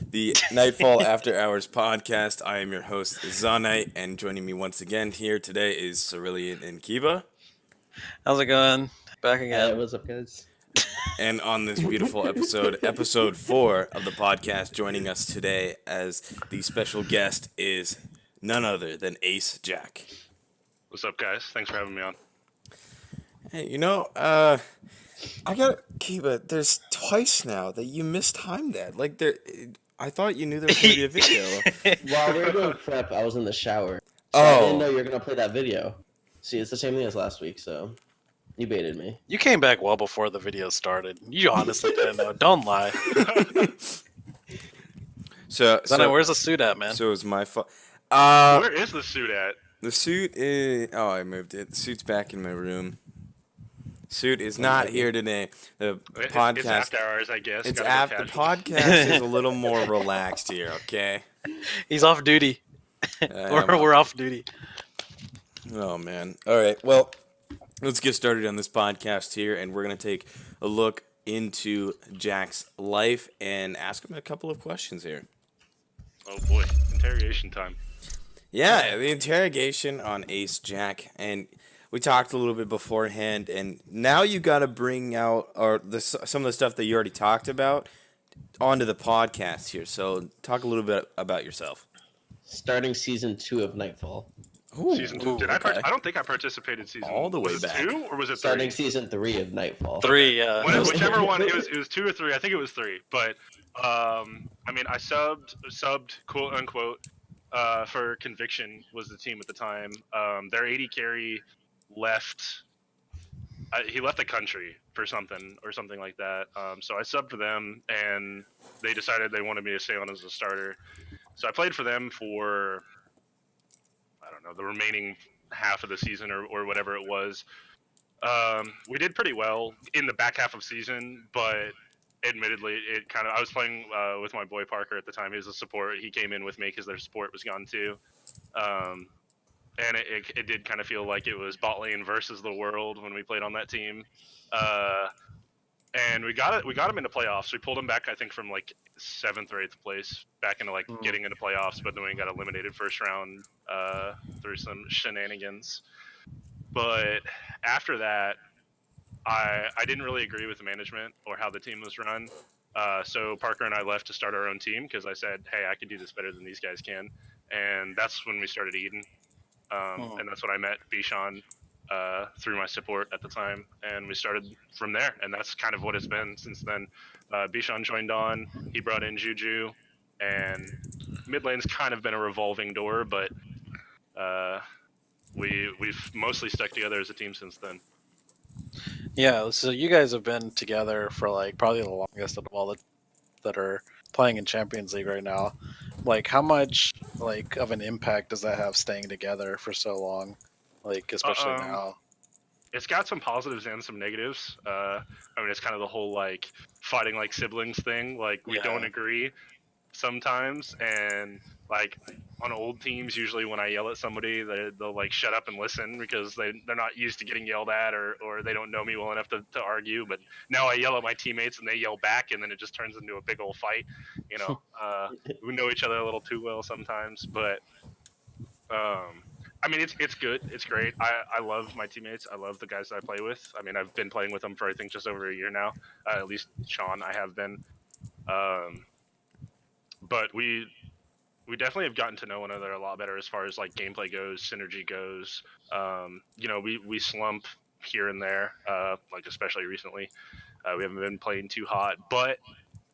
the Nightfall After Hours podcast. I am your host, Zanite, and joining me once again here today is Cerulean and Kiba. How's it going? Back Hey, again. what's up, guys? And on this beautiful episode, episode 4 of the podcast, joining us today as the special guest is none other than Ace JaK. What's up, guys? Thanks for having me on. Hey, I got Kiba. There's twice now that you mistimed that. I thought you knew there was gonna be a video. While we were doing prep, I was in the shower. So I didn't know you were going to play that video. See, it's the same thing as last week, so you baited me. You came back well before the video started. You honestly didn't know. Don't lie. So Where's the suit at, man? So it was my fault. Where is the suit at? The suit is. Oh, I moved it. The suit's back in my room. Suit is not here today. The podcast. It's after hours, I guess. It's after the podcast is a little more relaxed here. Okay. He's off duty. We're off duty. Oh man. All right. Well, let's get started on this podcast here, and we're gonna take a look into JaK's life and ask him a couple of questions here. Oh boy, interrogation time. Yeah, the interrogation on Ace JaK, and we talked a little bit beforehand, and now you got to bring out some of the stuff that you already talked about onto the podcast here. So talk a little bit about yourself. Starting season 2 of Nightfall. Ooh, Season 2. okay. I don't think I participated season All the way was it back. 2 or was it 3? Starting season 3 of Nightfall. 3, yeah. Whichever one. It was 2 or 3. I think it was 3. But I subbed quote unquote for Conviction was the team at the time. Their AD carry left. He left the country for something like that. So I subbed for them, and they decided they wanted me to stay on as a starter. So I played for them for, I don't know, the remaining half of the season or whatever it was. We did pretty well in the back half of season, but admittedly, I was playing with my boy Parker at the time. He was a support. He came in with me because their support was gone too. And it did kind of feel like it was bot lane versus the world when we played on that team. And we got him into playoffs. We pulled him back, I think, from like 7th or 8th place back into getting into playoffs, but then we got eliminated first round through some shenanigans. But after that, I didn't really agree with the management or how the team was run. So Parker and I left to start our own team because I said, hey, I can do this better than these guys can. And that's when we started Eden. And that's when I met Bishan through my support at the time. And we started from there. And that's kind of what it's been since then. Bishan joined on. He brought in Juju. And mid lane's kind of been a revolving door, but we've mostly stuck together as a team since then. Yeah, so you guys have been together for like probably the longest of all that are playing in Champions League right now. Like, how much like of an impact does that have staying together for so long? Like, especially now. It's got some positives and some negatives. It's kind of the whole like fighting like siblings thing. Like we don't agree sometimes, and like on old teams, usually when I yell at somebody, they'll like shut up and listen because they're not used to getting yelled at or they don't know me well enough to argue. But now I yell at my teammates and they yell back, and then it just turns into a big old fight. We know each other a little too well sometimes, but it's good. It's great. I love my teammates. I love the guys that I play with. I mean, I've been playing with them for I think just over a year now. At least Sean, I have been. But we definitely have gotten to know one another a lot better as far as like gameplay goes, synergy goes. We slump here and there, like especially recently. We haven't been playing too hot, but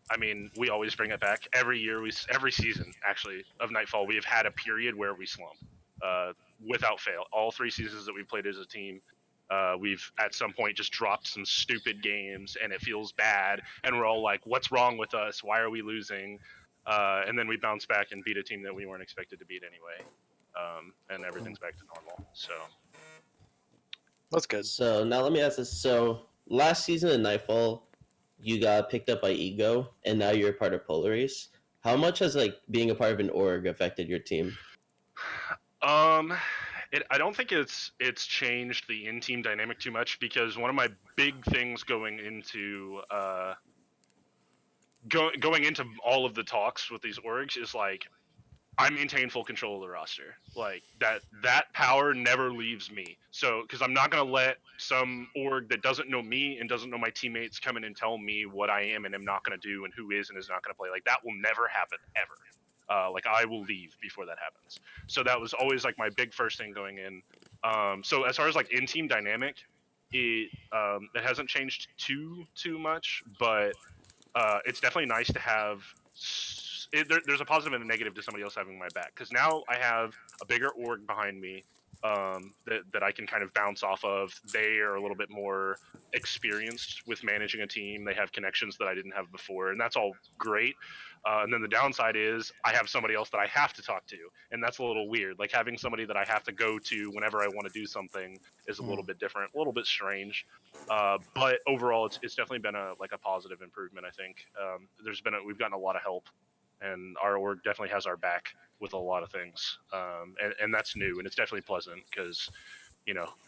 I mean, we always bring it back every year. Every season actually of Nightfall, we have had a period where we slump, without fail. All 3 seasons that we've played as a team, we've at some point just dropped some stupid games, and it feels bad. And we're all like, "What's wrong with us? Why are we losing?" And then we bounce back and beat a team that we weren't expected to beat anyway, and everything's back to normal. So That's good. So now let me ask this. So last season in Nightfall, you got picked up by Ego, and now you're a part of Polaris. How much has like being a part of an org affected your team? I don't think it's changed the in-team dynamic too much, because one of my big things going into going into all of the talks with these orgs is like I maintain full control of the roster. Like that power never leaves me. So because I'm not gonna let some org that doesn't know me and doesn't know my teammates come in and tell me what I am and am not gonna do and who is and is not gonna play. Like that will never happen ever. Like I will leave before that happens. So that was always like my big first thing going in. So as far as like in team dynamic, it hasn't changed too much, but it's definitely nice to have. There's a positive and a negative to somebody else having my back because now I have a bigger org behind me that I can kind of bounce off of. They are a little bit more experienced with managing a team. They have connections that I didn't have before, and that's all great. And then the downside is I have somebody else that I have to talk to, and that's a little weird. Like having somebody that I have to go to whenever I want to do something is a little bit different, a little bit strange. But overall, it's definitely been a positive improvement. I think we've gotten a lot of help, and our org definitely has our back with a lot of things, and that's new and it's definitely pleasant because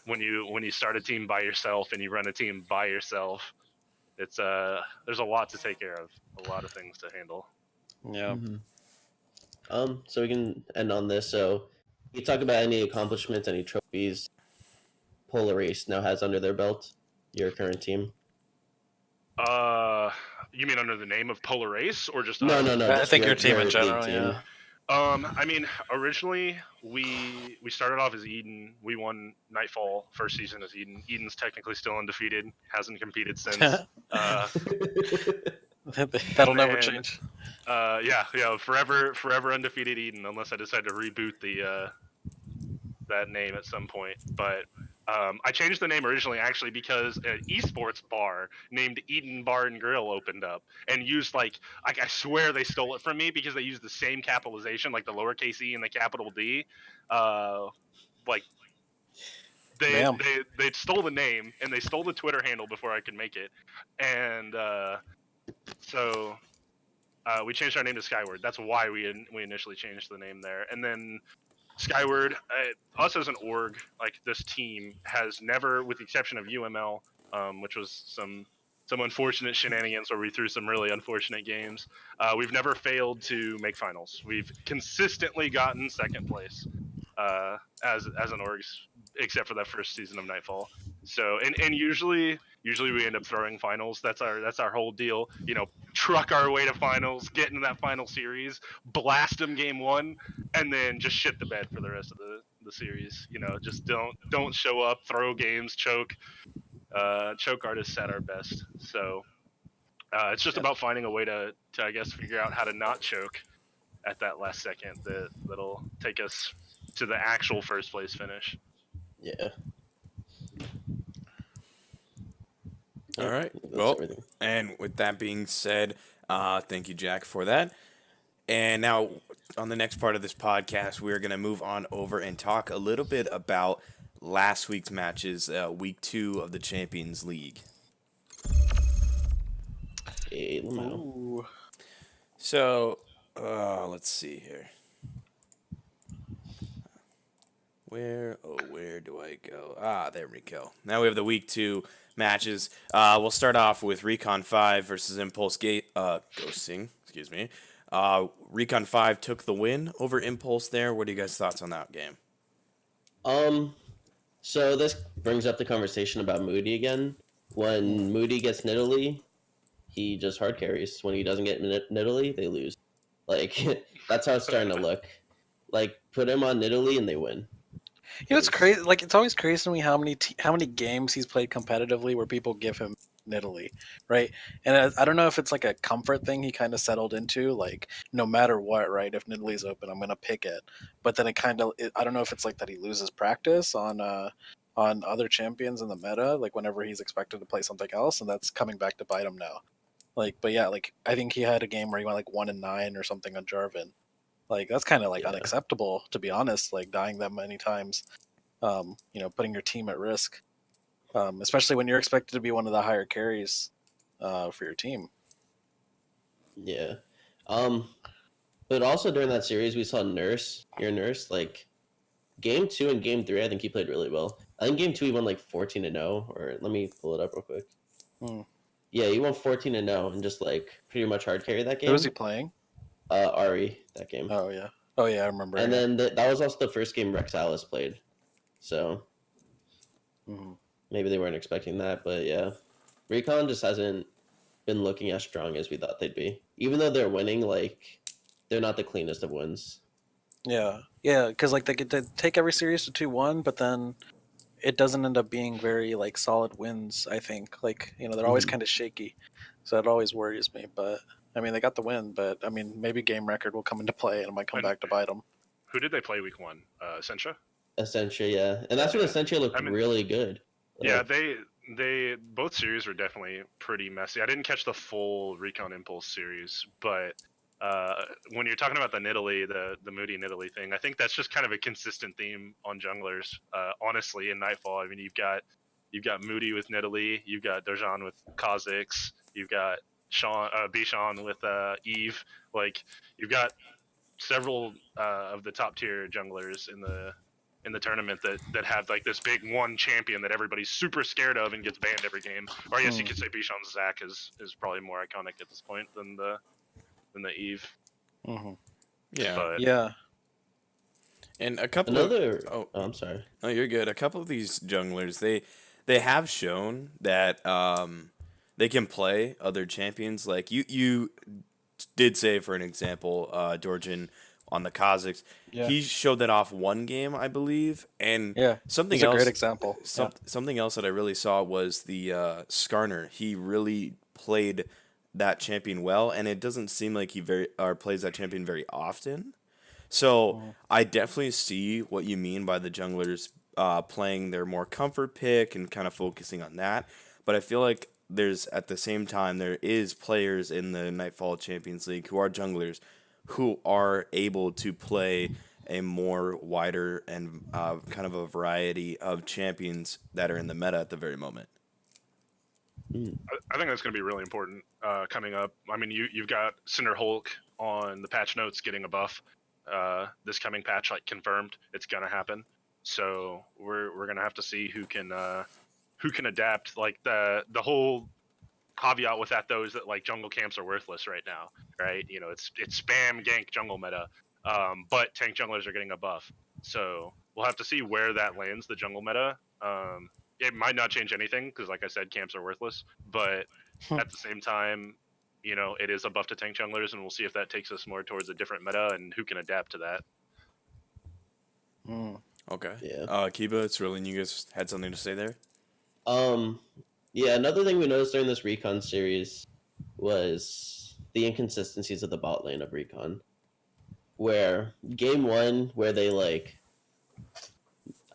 when you start a team by yourself and you run a team by yourself, it's there's a lot to take care of, a lot of things to handle. Yeah. So we can end on this. So, you talk about any accomplishments, any trophies Polar Race now has under their belt. Your current team. You mean under the name of Polar Race or just No. I Just think your team in league general, team. yeah. I mean, originally we started off as Eden. We won Nightfall first season as Eden. Eden's technically still undefeated, hasn't competed since. That'll never And change. yeah, forever undefeated Eden, unless I decide to reboot that name at some point. But I changed the name originally actually because an esports bar named Eden Bar and Grill opened up and used I swear they stole it from me because they used the same capitalization, like the lowercase e and the capital D. Like they Damn. they stole the name and they stole the Twitter handle before I could make it, and so we changed our name to Skyward. That's why we initially changed the name there, and then Skyward, us as an org, like this team, has never, with the exception of UML, which was some unfortunate shenanigans where we threw some really unfortunate games. We've never failed to make finals. We've consistently gotten second place as an org, except for that first season of Nightfall. So and usually we end up throwing finals. That's our whole deal. Truck our way to finals, get into that final series, blast them game one, and then just shit the bed for the rest of the series. Just don't show up, throw games, choke. Choke artists at our best. So it's just about finding a way to I guess figure out how to not choke at that last second that'll take us to the actual first place finish. Yeah. All right. That's Well, everything. and with that being said, thank you, JaK, for that. And now, on the next part of this podcast, we're going to move on over and talk a little bit about last week's matches, week 2 of the Champions League. Hey, Lamau. Ooh. So, let's see here. Where do I go? There we go. Now we have the week 2 matches. We'll start off with Recon 5 versus Impulse Ghosting. Excuse me. Recon 5 took the win over Impulse there. What are you guys' thoughts on that game? So this brings up the conversation about Moody again. When Moody gets Nidalee, he just hard carries. When he doesn't get Nidalee, they lose. That's how it's starting to look. Put him on Nidalee and they win. It's crazy. It's always crazy to me how many games he's played competitively where people give him Nidalee, right? And I don't know if it's like a comfort thing he kind of settled into, no matter what, right? If Nidalee's open, I'm gonna pick it. But then I don't know if it's like that he loses practice on other champions in the meta, whenever he's expected to play something else, and that's coming back to bite him now. But yeah, I think he had a game where he went 1-9 or something on Jarvan. That's kind of unacceptable, to be honest. Dying that many times, putting your team at risk, especially when you're expected to be one of the higher carries for your team. Yeah. But also during that series, we saw Nurse. Your Nurse, game 2 and game 3, I think he played really well. I think game 2 he won 14-0, or let me pull it up real quick. Yeah, he won 14-0 and just like pretty much hard carry that Who was he game. playing? Ari that game. Oh yeah. Oh yeah, I remember. And yeah. then that was also the first game Rex Alice played. So Mhm. maybe they weren't expecting that, but yeah. Recon just hasn't been looking as strong as we thought they'd be. Even though they're winning, like they're not the cleanest of wins. Yeah, yeah, because like they get to take every series to 2-1, but then it doesn't end up being very like solid wins. I think like they're always Mhm. kind of shaky, so it always worries me. But I mean, they got the win, but I mean, maybe game record will come into play and it might come And back to bite them. who did they play week 1? Sentra? Essentia, yeah. And that's when Yeah. Essentia looked I mean, really good. yeah, Like, they both series were definitely pretty messy. I didn't catch the full Recon Impulse series, but when you're talking about the Nidalee, the Moody Nidalee thing, I think that's just kind of a consistent theme on junglers. Honestly, in Nightfall, I mean, you've got Moody with Nidalee, you've got Dojan with Kha'Zix, you've got Bishan with Eve. Like you've got several of the top tier junglers in the tournament that have like this big one champion that everybody's super scared of and gets banned every game. Or I guess you could say Bishan's Zac is probably more iconic at this point than the Eve. Mm-hmm. Yeah. But Yeah, And a couple another. of I'm sorry. no, you're good. A couple of these junglers, they have shown that they can play other champions. Like you did say, for an example, Dorjan on the Kazakhs. yeah, He showed that off one game, I believe, and yeah. something He's a great else. example. Yeah. Something else that I really saw was the Skarner. He really played that champion well, and it doesn't seem like he plays that champion very often. So Mhm. I definitely see what you mean by the junglers playing their more comfort pick and kind of focusing on that. But I feel like there's at the same time there is players in the Nightfall Champions League who are junglers who are able to play a more wider and kind of a variety of champions that are in the meta at the very moment. Mm. I think that's going to be really important coming up. I mean, you've got Cinder Hulk on the patch notes getting a buff. This coming patch, like confirmed, it's going to happen. So we're going to have to see who can adapt. Like the whole caveat with that though is that like jungle camps are worthless right now, right? You know, it's spam gank jungle meta, but tank junglers are getting a buff. So we'll have to see where that lands the jungle meta. It might not change anything because, like I said, camps are worthless. But at the same time, you know, it is a buff to tank junglers, and we'll see if that takes us more towards a different meta and who can adapt to that. Mm. Okay. Yeah. Kiba, it's really you guys had something to say there? Um, yeah, another thing we noticed during this Recon series was the inconsistencies of the bot lane of Recon. Where game one, where they like,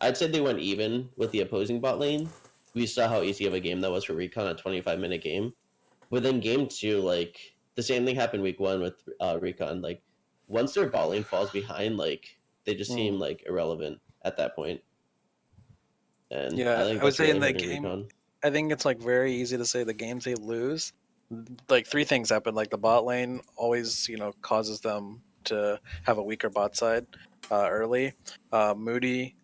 I'd say they went even with the opposing bot lane. We saw how easy of a game that was for Recon, a 25-minute game. But then game two, like, the same thing happened week one with Recon. Like, once their bot lane falls behind, like, they just seem like irrelevant at that point. And I Yeah, think I would that's say in really that hurting game, Recon. I think it's like very easy to say the games they lose. Like three things happen. Like the bot lane always, causes them to have a weaker bot side early. Moody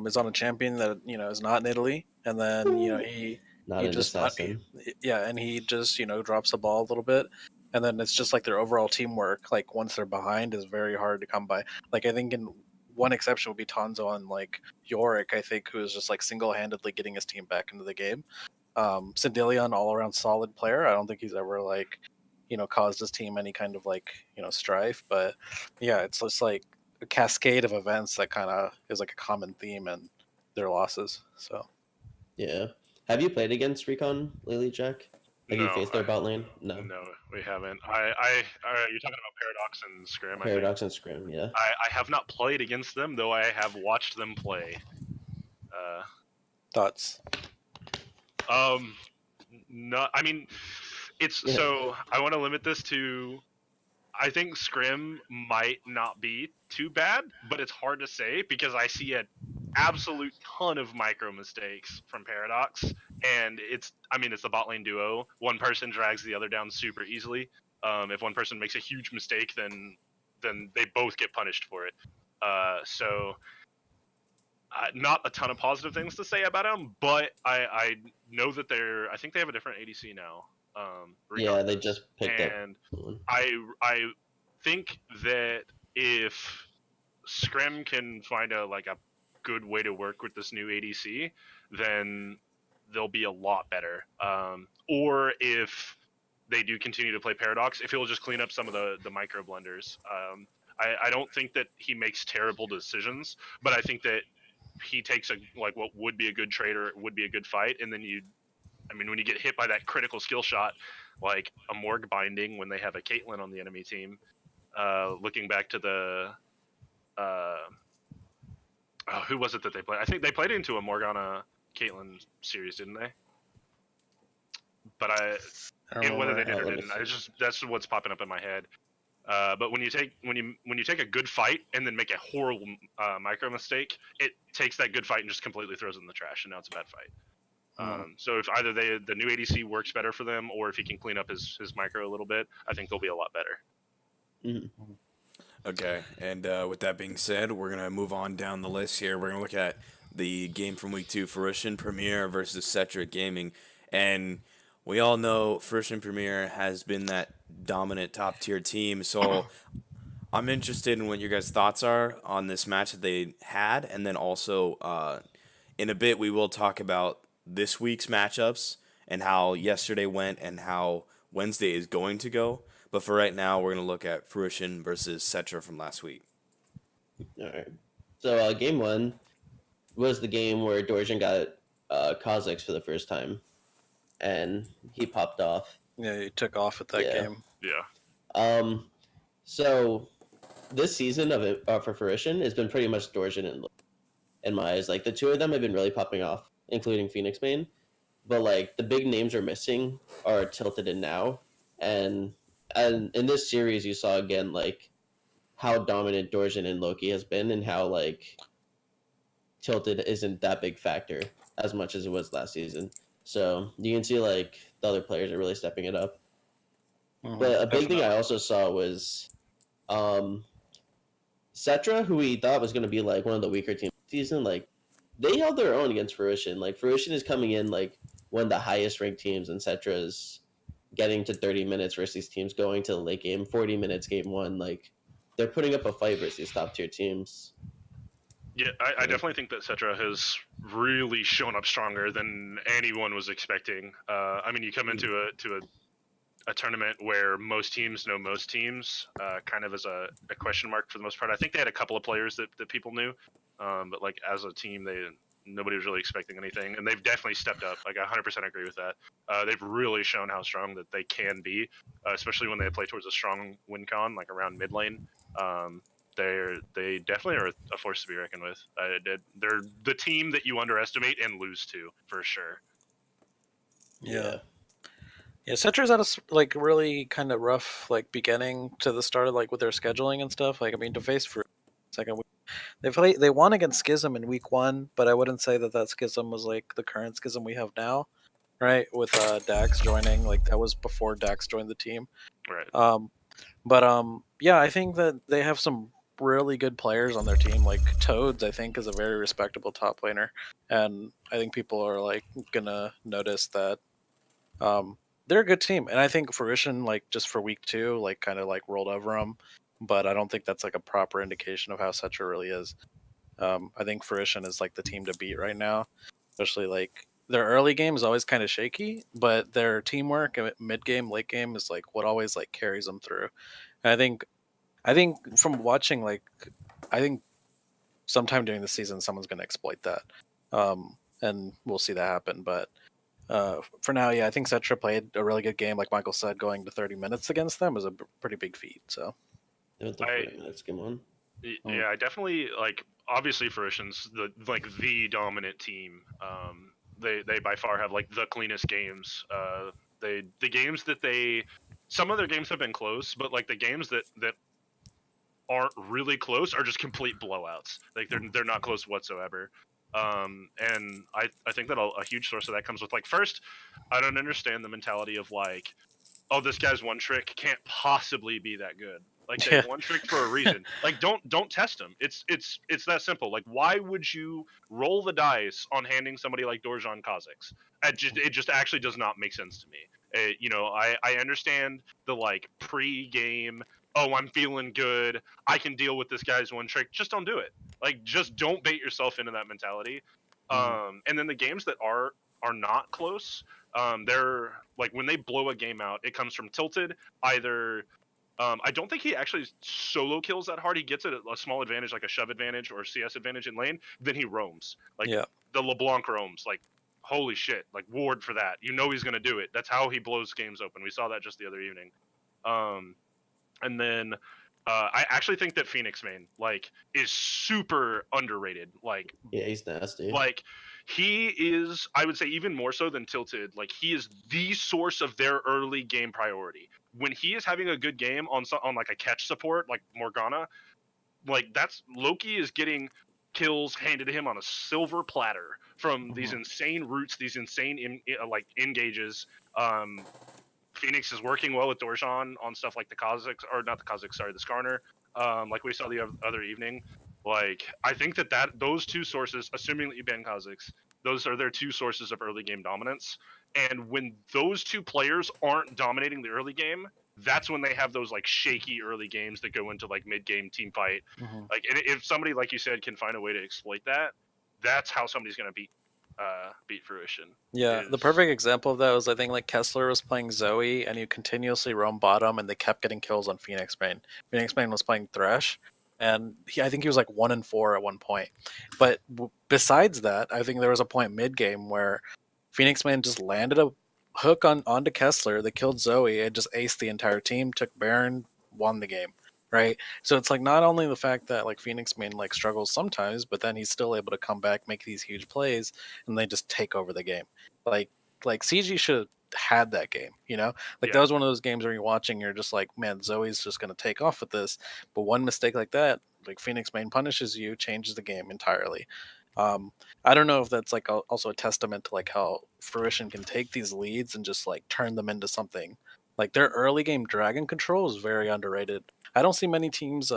is on a champion that is not in Italy, and then Not he an just assassin. yeah, and he just drops the ball a little bit, and then it's just like their overall teamwork. Like once they're behind, is very hard to come by. Like I think in one exception would be Tonzo and like Yorick, I think, who is just like single handedly getting his team back into the game. Sindelion, all around solid player. I don't think he's ever like, caused his team any kind of like, strife. But yeah, it's just like a cascade of events that kind of is like a common theme in their losses. So Yeah. Have you played against Recon lately, JaK? Have you No, faced their bot lane? No. no, we haven't. You're talking about Paradox and Scrim, I think. Paradox and Scrim, yeah. I have not played against them, though I have watched them play. thoughts? Um, no, I mean, it's Yeah. so I want to limit this to. I think Scrim might not be too bad, but it's hard to say because I see an absolute ton of micro mistakes from Paradox, and it's the bot lane duo. One person drags the other down super easily. If one person makes a huge mistake, then they both get punished for it. So not a ton of positive things to say about them, but I know that I think they have a different ADC now. Yeah, regardless. they just picked up And one. I think that if Scrim can find a good way to work with this new ADC, then they'll be a lot better. Or if they do continue to play Paradox, if he'll just clean up some of the micro blunders. I don't think that he makes terrible decisions, but I think that he takes what would be a good trade or would be a good fight, and then when you get hit by that critical skill shot, like a Morg binding when they have a Caitlyn on the enemy team. Looking back to the who was it that they played? I think they played into a Morgana Caitlyn series, didn't they? But I don't whether they remember. did or let me didn't, see. that's what's popping up in my head. But when you take a good fight and then make a horrible micro mistake, it takes that good fight and just completely throws it in the trash, and now it's a bad fight. So if either the new ADC works better for them, or if he can clean up his micro a little bit, I think they'll be a lot better. Mhm. Okay, and with that being said, we're gonna move on down the list here. We're gonna look at the game from week 2, Fruition Premier versus Cetra Gaming, and we all know Fruition Premier has been that dominant top tier team. So I'm interested in what your guys' thoughts are on this match that they had, and then also in a bit we will talk about this week's matchups and how yesterday went and how Wednesday is going to go. But for right now, we're gonna look at Fruition versus Cetra from last week. All right. So game 1 was the game where Dorjan got Kha'Zix for the first time, and he popped off. Yeah, he took off at that Yeah. game. Yeah. So this season of it for Fruition has been pretty much Dorjan and Luke, in my eyes. Like the two of them have been really popping off, including Phoenix Main. But like the big names are missing are Tilted and Now, and in this series you saw again like how dominant Dorjan and Loki has been, and how like Tilted isn't that big factor as much as it was last season. So you can see like the other players are really stepping it up. But a big thing I also saw was Cetra, who we thought was going to be like one of the weaker teams this season, like they held their own against Fruition. Like Fruition is coming in like one of the highest ranked teams, and Cetra is getting to 30 minutes versus these teams going to the late game, 40 minutes game 1. Like they're putting up a fight versus these top tier teams. Yeah, I definitely think that Cetra has really shown up stronger than anyone was expecting. You come into a tournament where most teams know most teams, kind of as a question mark for the most part. I think they had a couple of players that people knew, but like as a team, nobody was really expecting anything, and they've definitely stepped up. Like I 100% agree with that. They've really shown how strong that they can be, especially when they play towards a strong win con, like around mid lane. They definitely are a force to be reckoned with. They're the team that you underestimate and lose to for sure. Yeah, Cetra's had a really kind of rough beginning to the start of with their scheduling and stuff. To face for second week, they won against Schism in week 1, but I wouldn't say that Schism was like the current Schism we have now, right? With Dax joining, that was before Dax joined the team. Right. Yeah, I think that they have some really good players on their team. Like Toads, I think, is a very respectable top laner, and I think people are gonna notice that. They're a good team, and I think Fruition, just for week 2, kind of rolled over them. But I don't think that's a proper indication of how Cetra really is. I think Fruition is the team to beat right now, especially their early game is always kind of shaky, but their teamwork mid game, late game is what always carries them through. And I think from watching, I think sometime during the season someone's going to exploit that, and we'll see that happen. But for now, yeah, I think Cetra played a really good game. Like Michael said, going to 30 minutes against them was a pretty big feat. So It was the 40 minutes game 1. Yeah, I definitely obviously Fruition's the dominant team. They by far have the cleanest games. The games that some of their games have been close, but the games that aren't really close are just complete blowouts. They're not close whatsoever. And I think that a huge source of that comes with first, I don't understand the mentality of oh, this guy's one trick can't possibly be that good. They one trick for a reason. Don't test him. It's that simple. Why would you roll the dice on handing somebody like Dorjan Kha'Zix? It just actually does not make sense to me. I understand the like pre-game. Oh, I'm feeling good. I can deal with this guy's one trick. Just don't do it. Like, just don't bait yourself into that mentality. And then the games that are not close, they're like when they blow a game out, it comes from tilted. Either I don't think he actually solo kills that hard. He gets a small advantage, like a shove advantage or CS advantage in lane. Then he roams. Like Yeah. the LeBlanc roams. Like, holy shit! Like, ward for that. You know he's gonna do it. That's how he blows games open. We saw that just the other evening. And then I actually think that Phoenix main like is super underrated. Yeah, he's nasty. Like he is, I would say, even more so than tilted. Like, he is the source of their early game priority. When he is having a good game on like a catch support like Morgana, like that's Loki is getting kills handed to him on a silver platter from these insane routes, these insane like engages. Phoenix is working well with Dorshan on stuff like the Kazakhs, or not the Kazakhs, sorry, the Skarner, like we saw the other evening. Like, I think that those two sources, assuming that you ban Kazakhs, those are their two sources of early game dominance. And when those two players aren't dominating the early game, that's when they have those like shaky early games that go into like mid game team fight. Like, and if somebody, like you said, can find a way to exploit that, that's how somebody's gonna beat Fruition. Yeah, the perfect example of that was, I think, like Kessler was playing Zoe and you continuously roam bottom and they kept getting kills on Phoenix main. Phoenix main was playing Thresh and I think he was like 1-4 at one point. But besides that, I think there was a point mid game where Phoenix main just landed a hook onto Kessler, they killed Zoe, and just aced the entire team, took Baron, won the game. Right, so it's like not only the fact that like Phoenix main like struggles sometimes, but then he's still able to come back, make these huge plays, and they just take over the game. Like CG should have had that game, like that was one of those games where you're watching, you're just like, man, Zoe's just gonna take off with this, but one mistake like that, like Phoenix main punishes you, changes the game entirely. I don't know if that's like also a testament to like how Fruition can take these leads and just like turn them into something. Like their early game dragon control is very underrated. I don't see many teams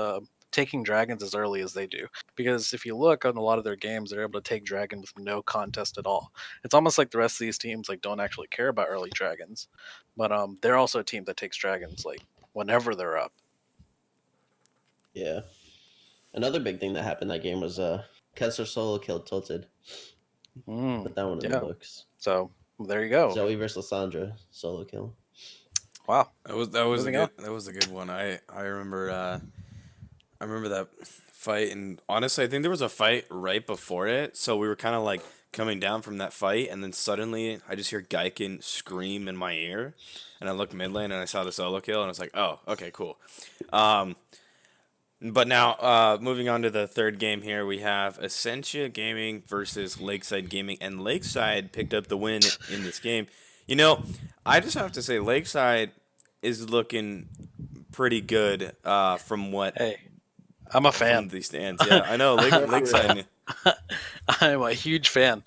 taking dragons as early as they do, because if you look on a lot of their games, they're able to take dragon with no contest at all. It's almost like the rest of these teams like don't actually care about early dragons, but they're also a team that takes dragons like whenever they're up. Yeah. Another big thing that happened that game was Kessler solo killed Tilted. Put that one in the books. So there you go. Zoe versus Lissandra solo kill. Wow, that was a good one. I remember that fight, and honestly, I think there was a fight right before it. So we were kind of like coming down from that fight, and then suddenly I just hear Gaiken scream in my ear, and I look mid lane and I saw the solo kill, and I was like, oh, okay, cool. But now, moving on to the third game here, we have Essentia Gaming versus Lakeside Gaming, and Lakeside picked up the win in this game. I just have to say, Lakeside is looking pretty good from what. Hey, I'm a fan. From these stands, yeah, I know. Lakeside. I'm a huge fan.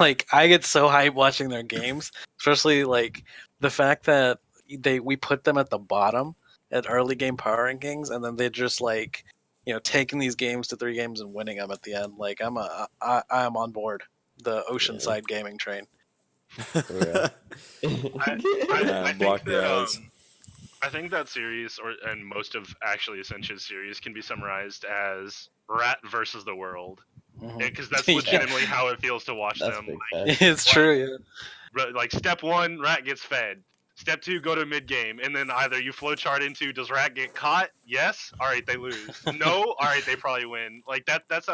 Like, I get so hyped watching their games, especially like the fact that we put them at the bottom at early game power rankings, and then they're just like, taking these games to 3 games and winning them at the end. Like, I'm on board the Oceanside gaming train. I think that series, and most of actually Essentia's series, can be summarized as Rat versus the world, because that's legitimately how it feels to watch them. It's true, yeah. Like, step 1, Rat gets fed. Step 2, go to mid game, and then either you flowchart into, does Rat get caught? Yes. All right, they lose. No. All right, they probably win. Like that's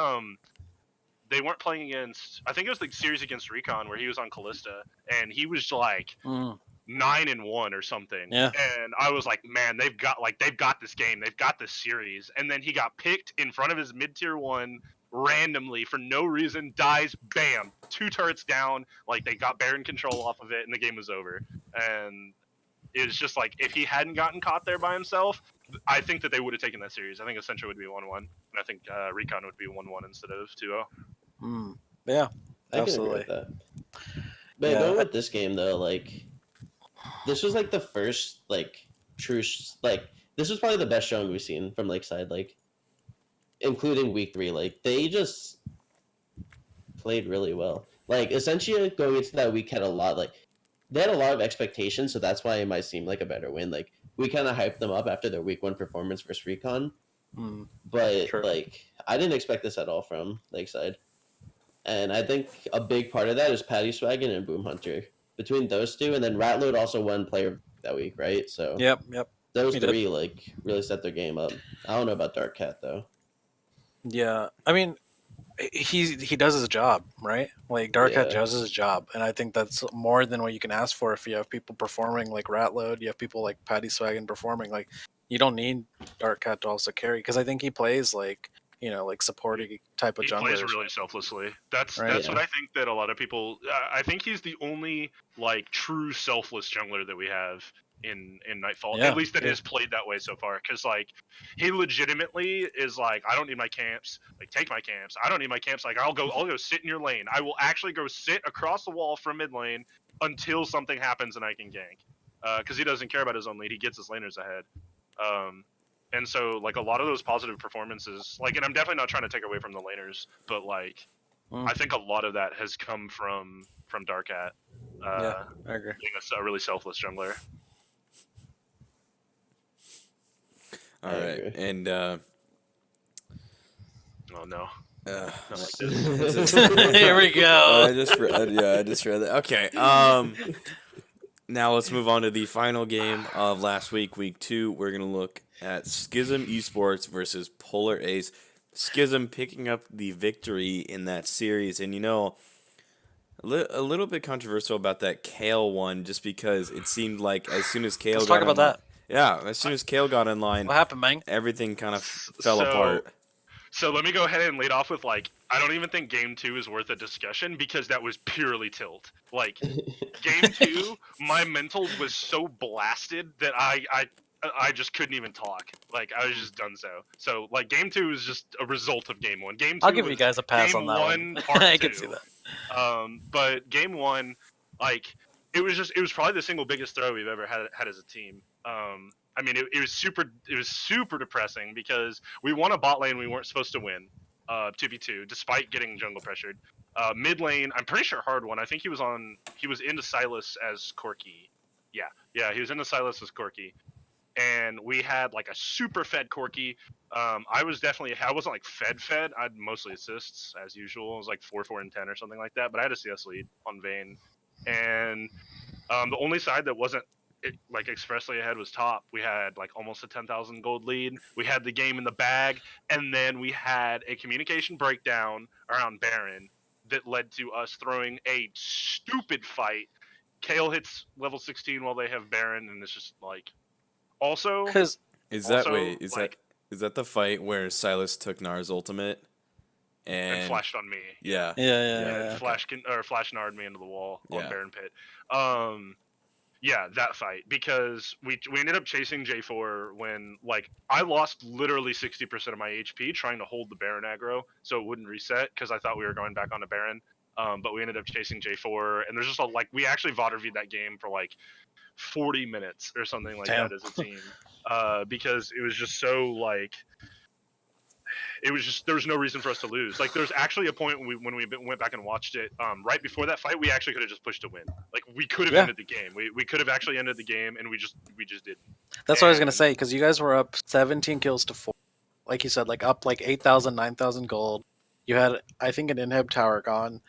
they weren't playing against. I think it was the series against Recon where he was on Callista, and he was like 9-1 or something. Yeah. And I was like, man, they've got this game, they've got this series. And then he got picked in front of his mid tier 1 randomly for no reason, dies, bam, 2 turrets down. Like, they got Baron control off of it, and the game was over. And it was just like, if he hadn't gotten caught there by himself, I think that they would have taken that series. I think Essentia would be 1-1, and I think Recon would be 1-1 instead of 2-0. Yeah, absolutely. I can agree with that. But going with this game though, like, this was like the first like true this was probably the best showing we've seen from Lakeside, like, including week 3. Like, they just played really well. Like, Essentia going into that week had a lot, like, they had a lot of expectations, so that's why it might seem like a better win. Like we kind of hyped them up after their week 1 performance versus Recon, but True. like I didn't expect this at all from Lakeside. And I think a big part of that is Patty Swaggin and Boom Hunter. Between those two, and then Ratload also won player that week, right? So Yep. those He did. three like really set their game up. I don't know about Dark Cat though. Yeah. I mean, he does his job, right? Like Dark Hat Yeah. does his job, and I think that's more than what you can ask for if you have people performing like Ratload, you have people like Patty Swaggin performing. Like you don't need Dark Cat to also carry because I think he plays like like supporting type of He plays junglers. really selflessly. That's Right. that's what I think that a lot of people. I think he's the only like true selfless jungler that we have in Nightfall. Yeah, At least that yeah. is played that way so far. Because like he legitimately is like, I don't need my camps. Like take my camps. I don't need my camps. Like I'll go sit in your lane. I will actually go sit across the wall from mid lane until something happens and I can gank. Because he doesn't care about his own lead. He gets his laners ahead. And so like a lot of those positive performances, like, and I'm definitely not trying to take away from the laners, but like I think a lot of that has come from Darkat, Yeah, I agree. being a really selfless jungler. All I right, agree. and Oh no, not like this. Here we go. I just read that. Okay. Now let's move on to the final game of last week, week 2. We're gonna look at Schism Esports versus Polar Ace. Schism picking up the victory in that series, and a little bit controversial about that Kale one, just because it seemed like as soon as Kale Let's got talk about online, that. yeah, as soon as Kale got in line, What happened, man? everything kind of fell So apart. So let me go ahead and lead off with like I don't even think game 2 is worth a discussion because that was purely tilt. Like game 2, my mental was so blasted that I just couldn't even talk. Like I was just done so. So like game 2 is just a result of game 1. Game 2 I'll give was you guys a pass game on that 1 one. part I 2. can see that. But game 1, like it was probably the single biggest throw we've ever had as a team. I mean, it was super depressing because we won a bot lane we weren't supposed to win, 2v2, despite getting jungle pressured. Mid lane, I'm pretty sure hard won. I think he was into Silas as Corki. Yeah, he was into Silas as Corki. And we had like a super fed Corki. I wasn't like fed. I had mostly assists as usual. It was like 4, and 10 or something like that. But I had a CS lead on Vayne, and the only side that wasn't like expressly ahead was top. We had like almost a 10,000 gold lead. We had the game in the bag, and then we had a communication breakdown around Baron that led to us throwing a stupid fight. Kale hits level 16 while they have Baron, and it's just like also Because Is that also like is that the fight where Silas took Nar's ultimate and and flashed on me. yeah. yeah. Flash Nard me into the wall on Yeah. Baron Pit. Yeah, that fight because we ended up chasing J4 when like I lost literally 60% of my HP trying to hold the Baron aggro so it wouldn't reset because I thought we were going back onto Baron. But we ended up chasing J4 and there's just we actually VOD that game for like 40 minutes or something like Damn. that as a team because it was just so like it was just there was no reason for us to lose. Like there's actually a point when we went back and watched it right before that fight, we actually could have just pushed to win. Like we could have Yeah. ended the game. We could have actually ended the game, and we just didn't. That's what I was gonna say. Because you guys were up 17 kills to 4, like you said, like up like 8,000, 9,000 gold. You had, I think, an inhib tower gone,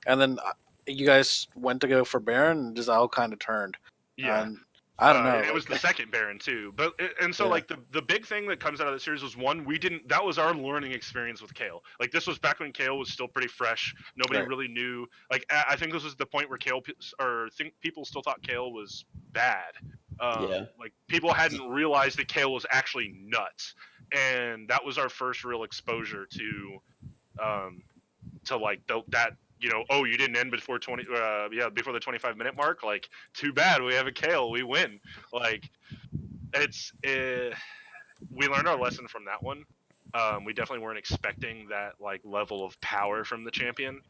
and then you guys went to go for Baron, and just all kind of turned. Yeah. And I don't know. And it was the second Baron too, but and so Yeah. like the big thing that comes out of the series was one we didn't. That was our learning experience with Kale. Like this was back when Kale was still pretty fresh. Nobody Right. really knew. Like I think this was the point where people still thought Kale was bad. Yeah. Like people hadn't realized that Kale was actually nuts, and that was our first real exposure to like that. Oh, you didn't end before before the 25-minute mark. Like, too bad. We have a Kale. We win. Like, we learned our lesson from that one. We definitely weren't expecting that like level of power from the champion.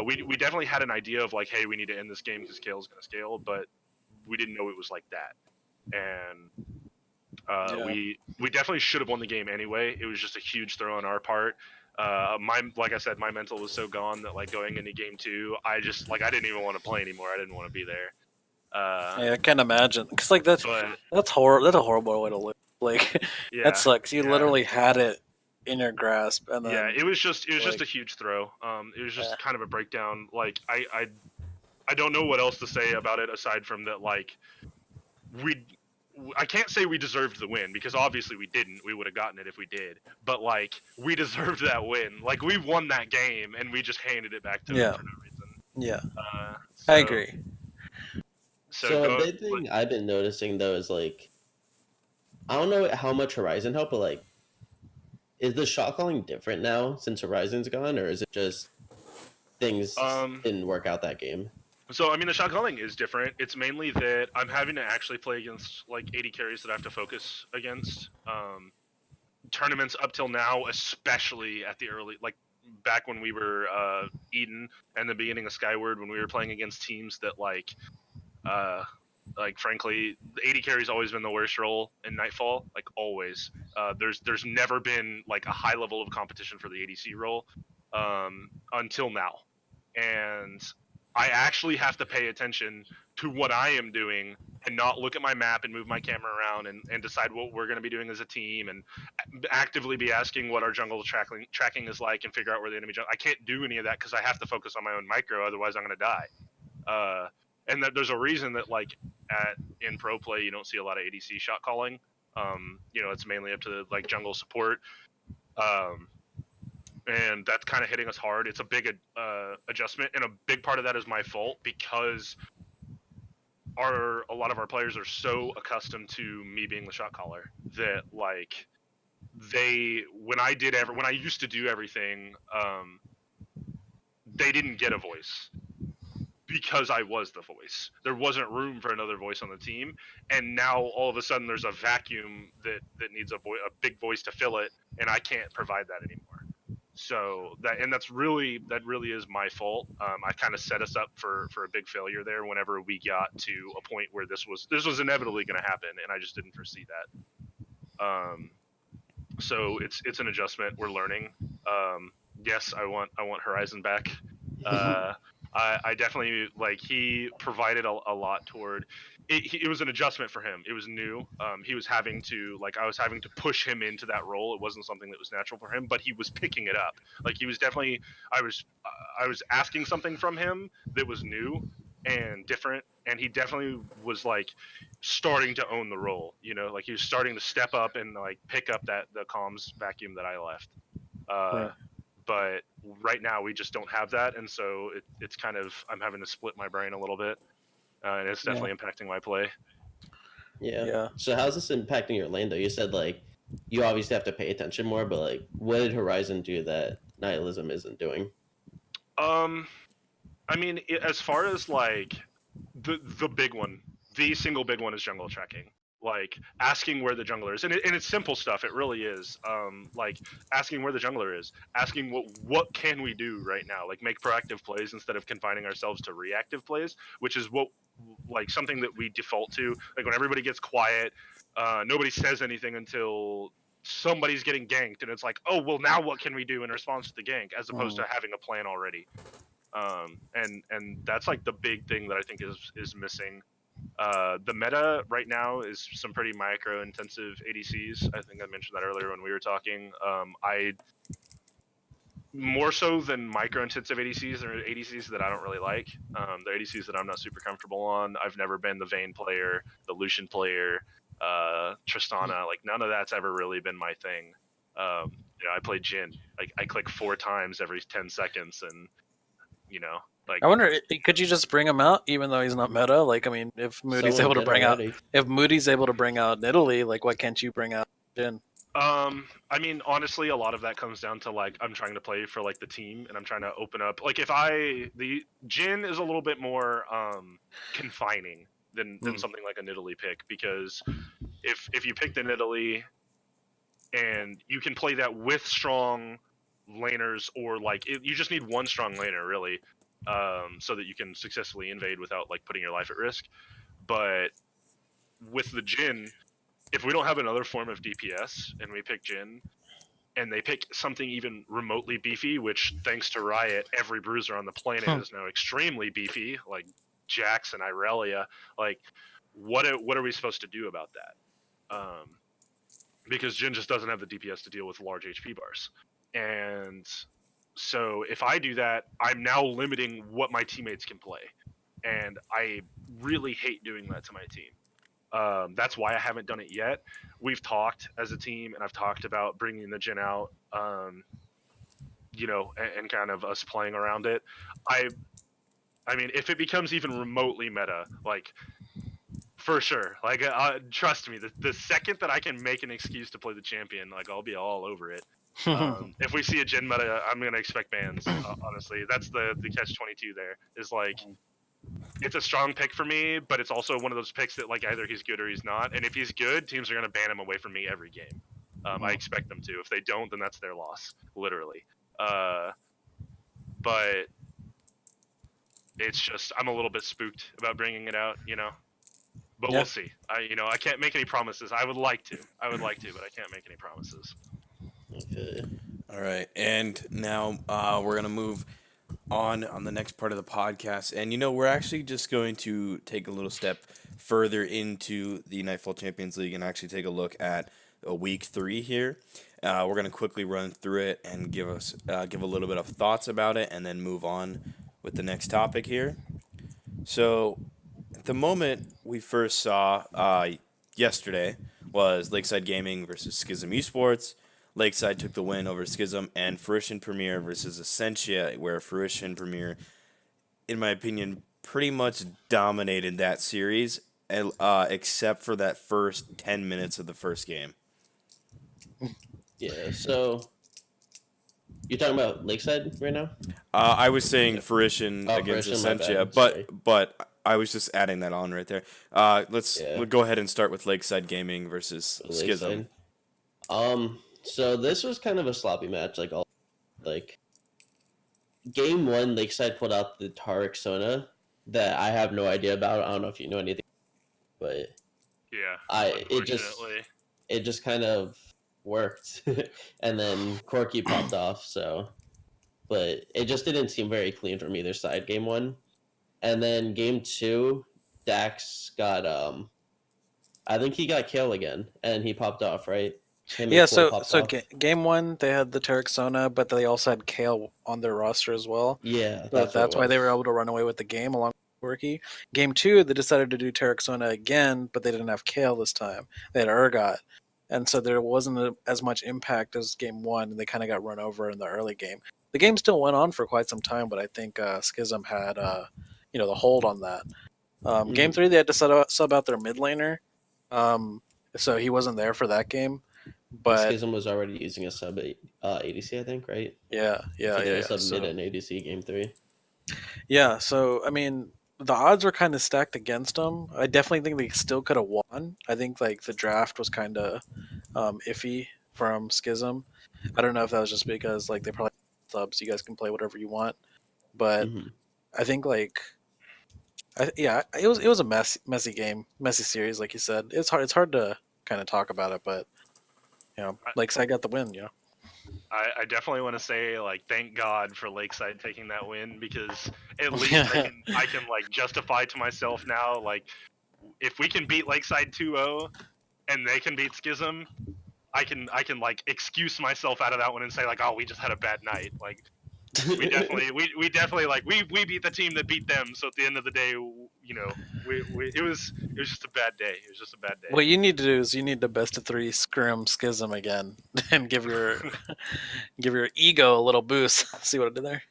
We definitely had an idea of like, hey, we need to end this game because Kale's gonna scale, but we didn't know it was like that. And we definitely should have won the game anyway. It was just a huge throw on our part. Like I said, my mental was so gone that like going into game 2, I didn't even want to play anymore. I didn't want to be there. Yeah, I can't imagine because like that's But that's horrible. That's a horrible way to live. Like that yeah, sucks. You yeah. literally had it in your grasp, and Yeah, then it was just like, a huge throw. It was yeah. just kind of a breakdown. Like I don't know what else to say about it aside from that. Like we, I can't say we deserved the win because obviously we didn't. We would have gotten it if we did. But like we deserved that win. Like we won that game and we just handed it back to them Yeah, for no reason. yeah, I So agree. So a go. big thing I've been noticing though is like I don't know how much Horizon helped, but like is the shot calling different now since Horizon's gone, or is it just things Um. didn't work out that game? So I mean, the shot calling is different. It's mainly that I'm having to actually play against like 80 carries that I have to focus against. Tournaments up till now, especially at the early, like back when we were Eden and the beginning of Skyward, when we were playing against teams that uh, like frankly, the 80 carry's always been the worst role in Nightfall, like always. There's never been like a high level of competition for the ADC role until now, and I actually have to pay attention to what I am doing and not look at my map and move my camera around and decide what we're going to be doing as a team and actively be asking what our jungle tracking is like and figure out where the enemy jungle. I can't do any of that because I have to focus on my own micro, otherwise I'm going to die. And that there's a reason that like in pro play you don't see a lot of ADC shot calling. It's mainly up to like jungle support. And that's kind of hitting us hard. It's a big adjustment, and a big part of that is my fault because a lot of our players are so accustomed to me being the shot caller that like when I used to do everything, they didn't get a voice because I was the voice. There wasn't room for another voice on the team, and now all of a sudden there's a vacuum that needs a big voice to fill it, and I can't provide that anymore. So that really is my fault. I kind of set us up for a big failure there whenever we got to a point where this was inevitably going to happen, and I just didn't foresee that. So it's an adjustment. We're learning. Yes, I want Horizon back. I definitely like he provided a lot toward it. It was an adjustment for him. It was new. He was having to I was having to push him into that role. It wasn't something that was natural for him, but he was picking it up. Like he was definitely. I was asking something from him that was new and different, and he definitely was like starting to own the role. Like he was starting to step up and like pick up the comms vacuum that I left. Right. But right now we just don't have that, and so it's kind of I'm having to split my brain a little bit, and it's definitely impacting my play. Yeah. Yeah. So how's this impacting your lane though? You said like you obviously have to pay attention more, but like what did Horizon do that Nihilism isn't doing? I mean, as far as like the big one, the single big one is jungle tracking. Like asking where the jungler is, and it's simple stuff. It really is. Like asking where the jungler is, asking what can we do right now, like make proactive plays instead of confining ourselves to reactive plays, which is what like something that we default to. Like when everybody gets quiet, nobody says anything until somebody's getting ganked, and it's like, oh well, now what can we do in response to the gank, as opposed to having a plan already. And that's like the big thing that I think is missing. The meta right now is some pretty micro intensive ADCs. I think I mentioned that earlier when we were talking. I more so than micro intensive ADCs, there are ADCs that I don't really like. The ADCs that I'm not super comfortable on. I've never been the Vayne player, the Lucian player, Tristana. Like none of that's ever really been my thing. I play Jhin. Like I click 4 times every 10 seconds, and like I wonder, could you just bring him out even though he's not meta? Like, I mean, if Moody's Someone able to did bring already. out Nidalee, like, why can't you bring out Jin? I mean, honestly, a lot of that comes down to like I'm trying to play for like the team, and I'm trying to open up. Like if the Jhin is a little bit more confining than something like a Nidalee pick, because if you pick the Nidalee and you can play that with strong laners, or like you just need one strong laner really, so that you can successfully invade without like putting your life at risk. But with the Jhin, if we don't have another form of DPS and we pick Jhin, and they pick something even remotely beefy, which thanks to Riot, every bruiser on the planet is now extremely beefy, like Jax and Irelia. Like, what are we supposed to do about that? Because Jhin just doesn't have the DPS to deal with large HP bars, and so if I do that, I'm now limiting what my teammates can play, and I really hate doing that to my team. That's why I haven't done it yet. We've talked as a team, and I've talked about bringing the Jhin out, and kind of us playing around it. I mean, if it becomes even remotely meta, like, for sure, like, trust me, the second that I can make an excuse to play the champion, like, I'll be all over it. If we see a Jhin meta, I'm gonna expect bans. Honestly, that's the catch-22. There is like, it's a strong pick for me, but it's also one of those picks that, like, either he's good or he's not. And if he's good, teams are gonna ban him away from me every game. I expect them to. If they don't, then that's their loss, literally. But it's just, I'm a little bit spooked about bringing it out, But Yeah. we'll see. I can't make any promises. I would like to, but I can't make any promises. Okay. All right, and now we're gonna move on the next part of the podcast, and we're actually just going to take a little step further into the Nightfall Champions League and actually take a look at week 3 here. We're gonna quickly run through it and give a little bit of thoughts about it, and then move on with the next topic here. So, the moment we first saw yesterday was Lakeside Gaming versus Schism Esports. Lakeside took the win over Schism, and Fruition Premier versus Essentia, where Fruition Premier, in my opinion, pretty much dominated that series, except for that first 10 minutes of the first game. Yeah. So you're talking about Lakeside right now? I was saying Fruition Oh, against Fruition, my Essentia, bad, sorry. but I was just adding that on right there. We'll go ahead and start with Lakeside Gaming versus Schism. Lakeside. So this was kind of a sloppy match. Like game 1, Lakeside pulled out the Tarek Sona that I have no idea about. I don't know if you know anything, but Yeah. it just kind of worked, and then Corky popped off. So, but it just didn't seem very clean from either side. Game 1, and then game 2, Dax got I think he got Kale again, and he popped off, right? Yeah, so game 1 they had the Tarek Sona, but they also had Kale on their roster as well. Yeah, So that's why they were able to run away with the game along with Corky. Game 2 they decided to do Tarek Sona again, but they didn't have Kale this time. They had Urgot, and so there wasn't as much impact as game 1, and they kind of got run over in the early game. The game still went on for quite some time, but I think Schism had the hold on that. Game 3 they had to sub out their mid laner, so he wasn't there for that game. But Schism was already using a sub ADC, I think, right? Yeah. Sub mid and ADC game 3. Yeah, so I mean, the odds were kind of stacked against them. I definitely think they still could have won. I think like the draft was kind of iffy from Schism. I don't know if that was just because like they probably subs. You guys can play whatever you want, but I think like. It was a messy game, messy series, like you said. It's hard to kind of talk about it, but Lakeside got the win. I definitely want to say, like, thank God for Lakeside taking that win, because at least I can like justify to myself now, like, if we can beat Lakeside 2-0 and they can beat Schism, I can like excuse myself out of that one and say, like, oh, we just had a bad night. Like, we definitely like we beat the team that beat them. So at the end of the day, it was just a bad day. It was just a bad day. What you need to do is you need to best of 3 scrim Schism again and give your ego a little boost. See what I did there?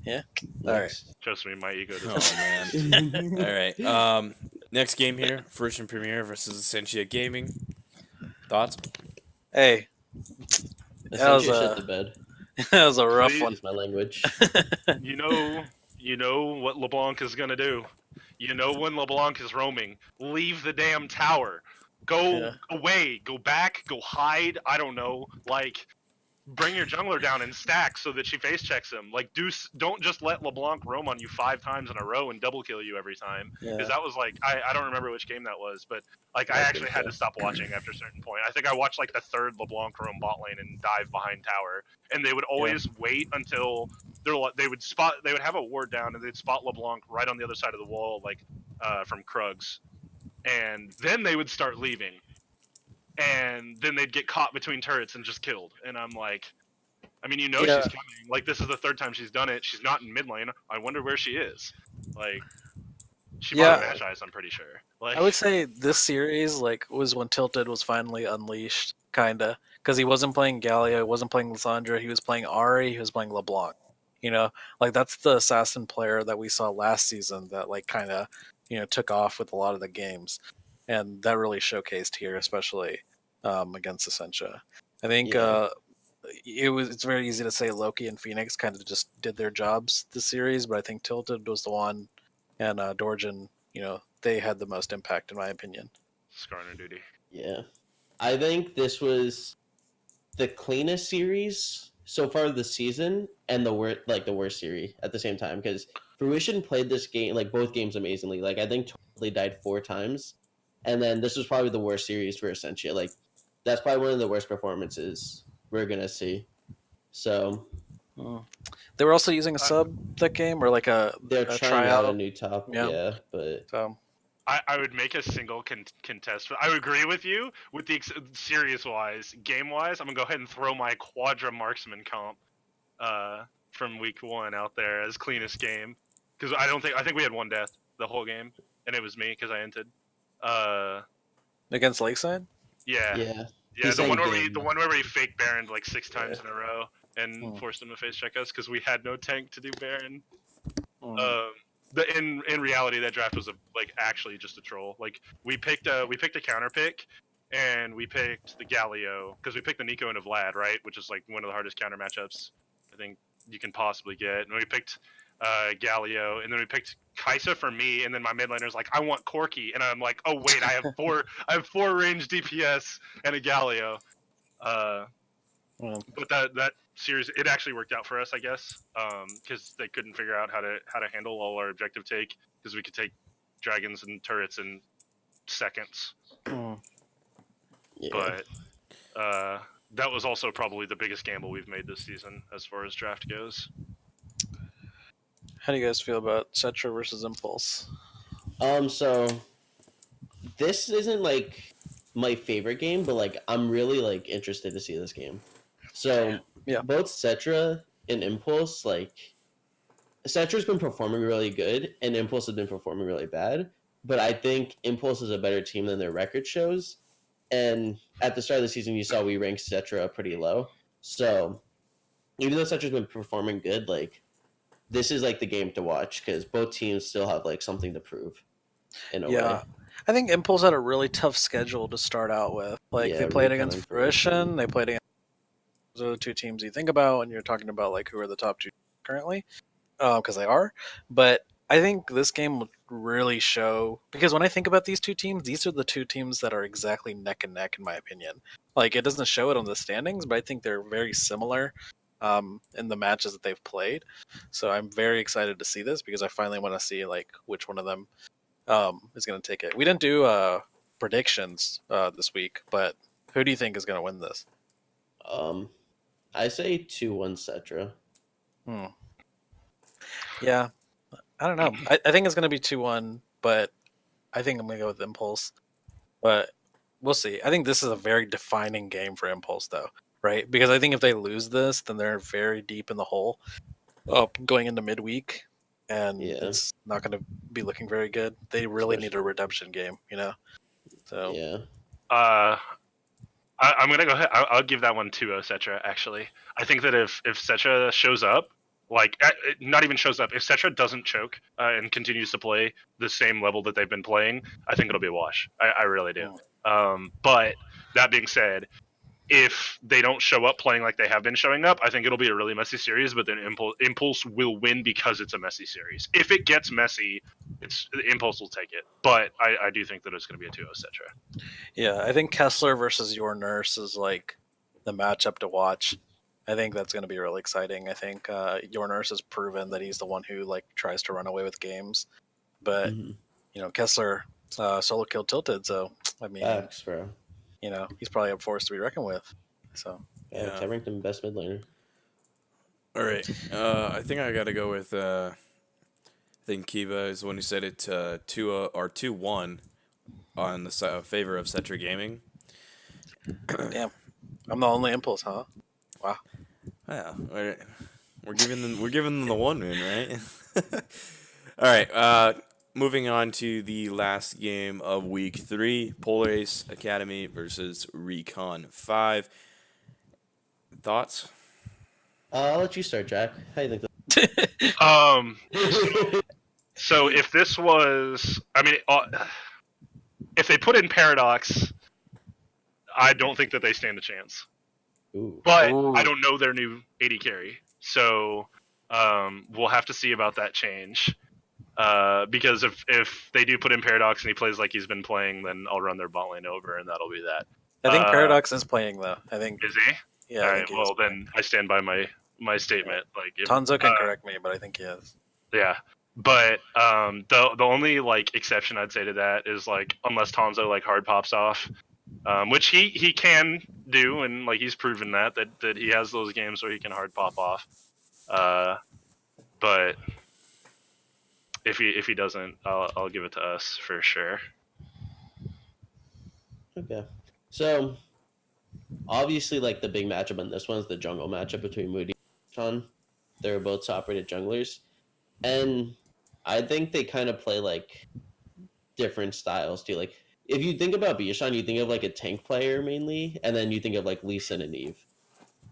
Yeah. All right. Trust me, my ego doesn't. Oh man. All right. Next game here: Fruition Premier versus Essentia Gaming. Thoughts? Hey. Essentia shit the bed. That was a rough one. Use my language. You know what LeBlanc is gonna do. You know when LeBlanc is roaming, leave the damn tower. Go away. Go back. Go hide. I don't know. Like, bring your jungler down and stack so that she face checks him. Like, don't just let LeBlanc roam on you 5 times in a row and double kill you every time. Because Yeah. that was like, I don't remember which game that was, but like I That was actually good had to stuff. stop watching after a certain point. I think I watched like the third LeBlanc roam bot lane and dive behind tower, and they would always wait until they would have a ward down and they'd spot LeBlanc right on the other side of the wall, like from Krugs, and then they would start leaving, and then they'd get caught between turrets and just killed. And I'm like, I mean, she's Yeah. coming. Like, this is the third time she's done it. She's not in mid lane. I wonder where she is. Like, she bought a Yeah. match ice, I'm pretty sure. Like, I would say this series like was when Tilted was finally unleashed, kinda, because he wasn't playing Galio, he wasn't playing Lissandra, he was playing Ari, he was playing LeBlanc. You know, like that's the assassin player that we saw last season that like kind of took off with a lot of the games, and that really showcased here, especially against Essentia. I think Yeah. it's very easy to say Loki and Phoenix kind of just did their jobs this series, but I think Tilted was the one, and Dorjan, they had the most impact in my opinion. Skarner duty. Yeah. I think this was the cleanest series so far this season and the worst series at the same time, because Fruition played this game, like both games, amazingly. Like I think totally died 4 times, and then this was probably the worst series for Essentia. Like that's probably one of the worst performances we're gonna see. So They were also using a sub that game, or like a they're trying out a tryout. new top, Yeah. yeah, but So I would make a single contest. I would agree with you with the series wise, game wise. I'm gonna go ahead and throw my Quadra Marksman comp from week 1 out there as cleanest game, because I think we had 1 death the whole game, and it was me because I entered. against Lakeside. Yeah, yeah. yeah, He's the one saying where we game. fake Baron like 6 times in a row and Hmm. forced him to face check us because we had no tank to do Baron. Mm. In reality, that draft was actually just a troll. Like we picked a counter pick, and we picked the Galio because we picked the Nico and the Vlad, right, which is like one of the hardest counter matchups I think you can possibly get. And we picked Galio, and then we picked Kaisa for me, and then my mid laner's like, I want Corki, and I'm like, oh wait, I have four range DPS and a Galio. Well, But that series, it actually worked out for us, I guess, because they couldn't figure out how to handle all our objective take, because we could take dragons and turrets in seconds. mm. Yeah. But that was also probably the biggest gamble we've made this season as far as draft goes. How do you guys feel about Cetra versus Impulse? So this isn't like my favorite game, but like I'm really like interested to see this game. So Yeah. both Cetra and Impulse, like Cetra's been performing really good, and Impulse has been performing really bad. But I think Impulse is a better team than their record shows. And at the start of the season, you saw we ranked Cetra pretty low. So even though Cetra's been performing good, like this is like the game to watch because both teams still have like something to prove in a way. I think Impulse had a really tough schedule to start out with. Like Yeah, they played Recon against and Fruition, they played against those are the 2 teams you think about when you're talking about like who are the top 2 currently, because they are. But I think this game would really show, because when I think about these 2 teams, these are the 2 teams that are exactly neck and neck in my opinion. Like it doesn't show it on the standings, but I think they're very similar in the matches that they've played. So I'm very excited to see this because I finally want to see like which one of them is going to take it. We didn't do predictions this week, but who do you think is going to win this? I say 2-1 Cetra. Yeah, I don't know. I think it's going to be 2-1, but I think I'm going to go with Impulse. But we'll see. I think this is a very defining game for Impulse, though, right? Because I think if they lose this, then they're very deep in the hole going into midweek, and it's not going to be looking very good. They really need a redemption game, So yeah. I'm gonna go ahead. I'll give that one to Cetra. Actually, I think that if Cetra shows up, like not even shows up, if Cetra doesn't choke and continues to play the same level that they've been playing, I think it'll be a wash. I really do. But that being said, if they don't show up playing like they have been showing up, I think it'll be a really messy series. But then Impulse will win because it's a messy series. If it gets messy, Impulse will take it. But I do think that it's going to be a 2-0 Cetra. Yeah, I think Kessler versus Your Nurse is like the matchup to watch. I think that's going to be really exciting. I think Yorners has proven that he's the one who like tries to run away with games, but Kessler solo kill tilted. So I mean, Facts, bro. he's probably a force to be reckoned with. So Yeah, Yeah. Covington, best mid laner. All right. I think I got to go with. I think Kiva is the one who said it 2-1 on the favor of Cetra Gaming. damn, I'm the only impulse, huh? Wow. Yeah, we're giving them the one win, right? All right. Moving on to the last game of week 3, Polar Ace Academy versus Recon 5. Thoughts? I'll let you start, JaK. How you think? Um, so if this was, I mean, if they put in Paradox, I don't think that they stand a chance. Ooh. But Ooh. I don't know their new AD carry, so we'll have to see about that change. Because if they do put in Paradox and he plays like he's been playing, then I'll run their bot lane over, and that'll be that. I think Paradox is playing though. I think. Is he? Yeah. All I right. think he Well, is then I stand by my statement. Like, if, Tonzo can correct me, but I think he is. yeah. But the only like exception I'd say to that is like unless Tonzo like hard pops off, which he can do, and like he's proven that he has those games where he can hard pop off. But if he doesn't, I'll give it to us for sure. Okay. So obviously, like the big matchup on this one is the jungle matchup between Moody and Sean. They're both top-rated junglers, and I think they kind of play like different styles too. Like if you think about Bishan, you think of like a tank player mainly, and then you think of like Lee Sin and Eve,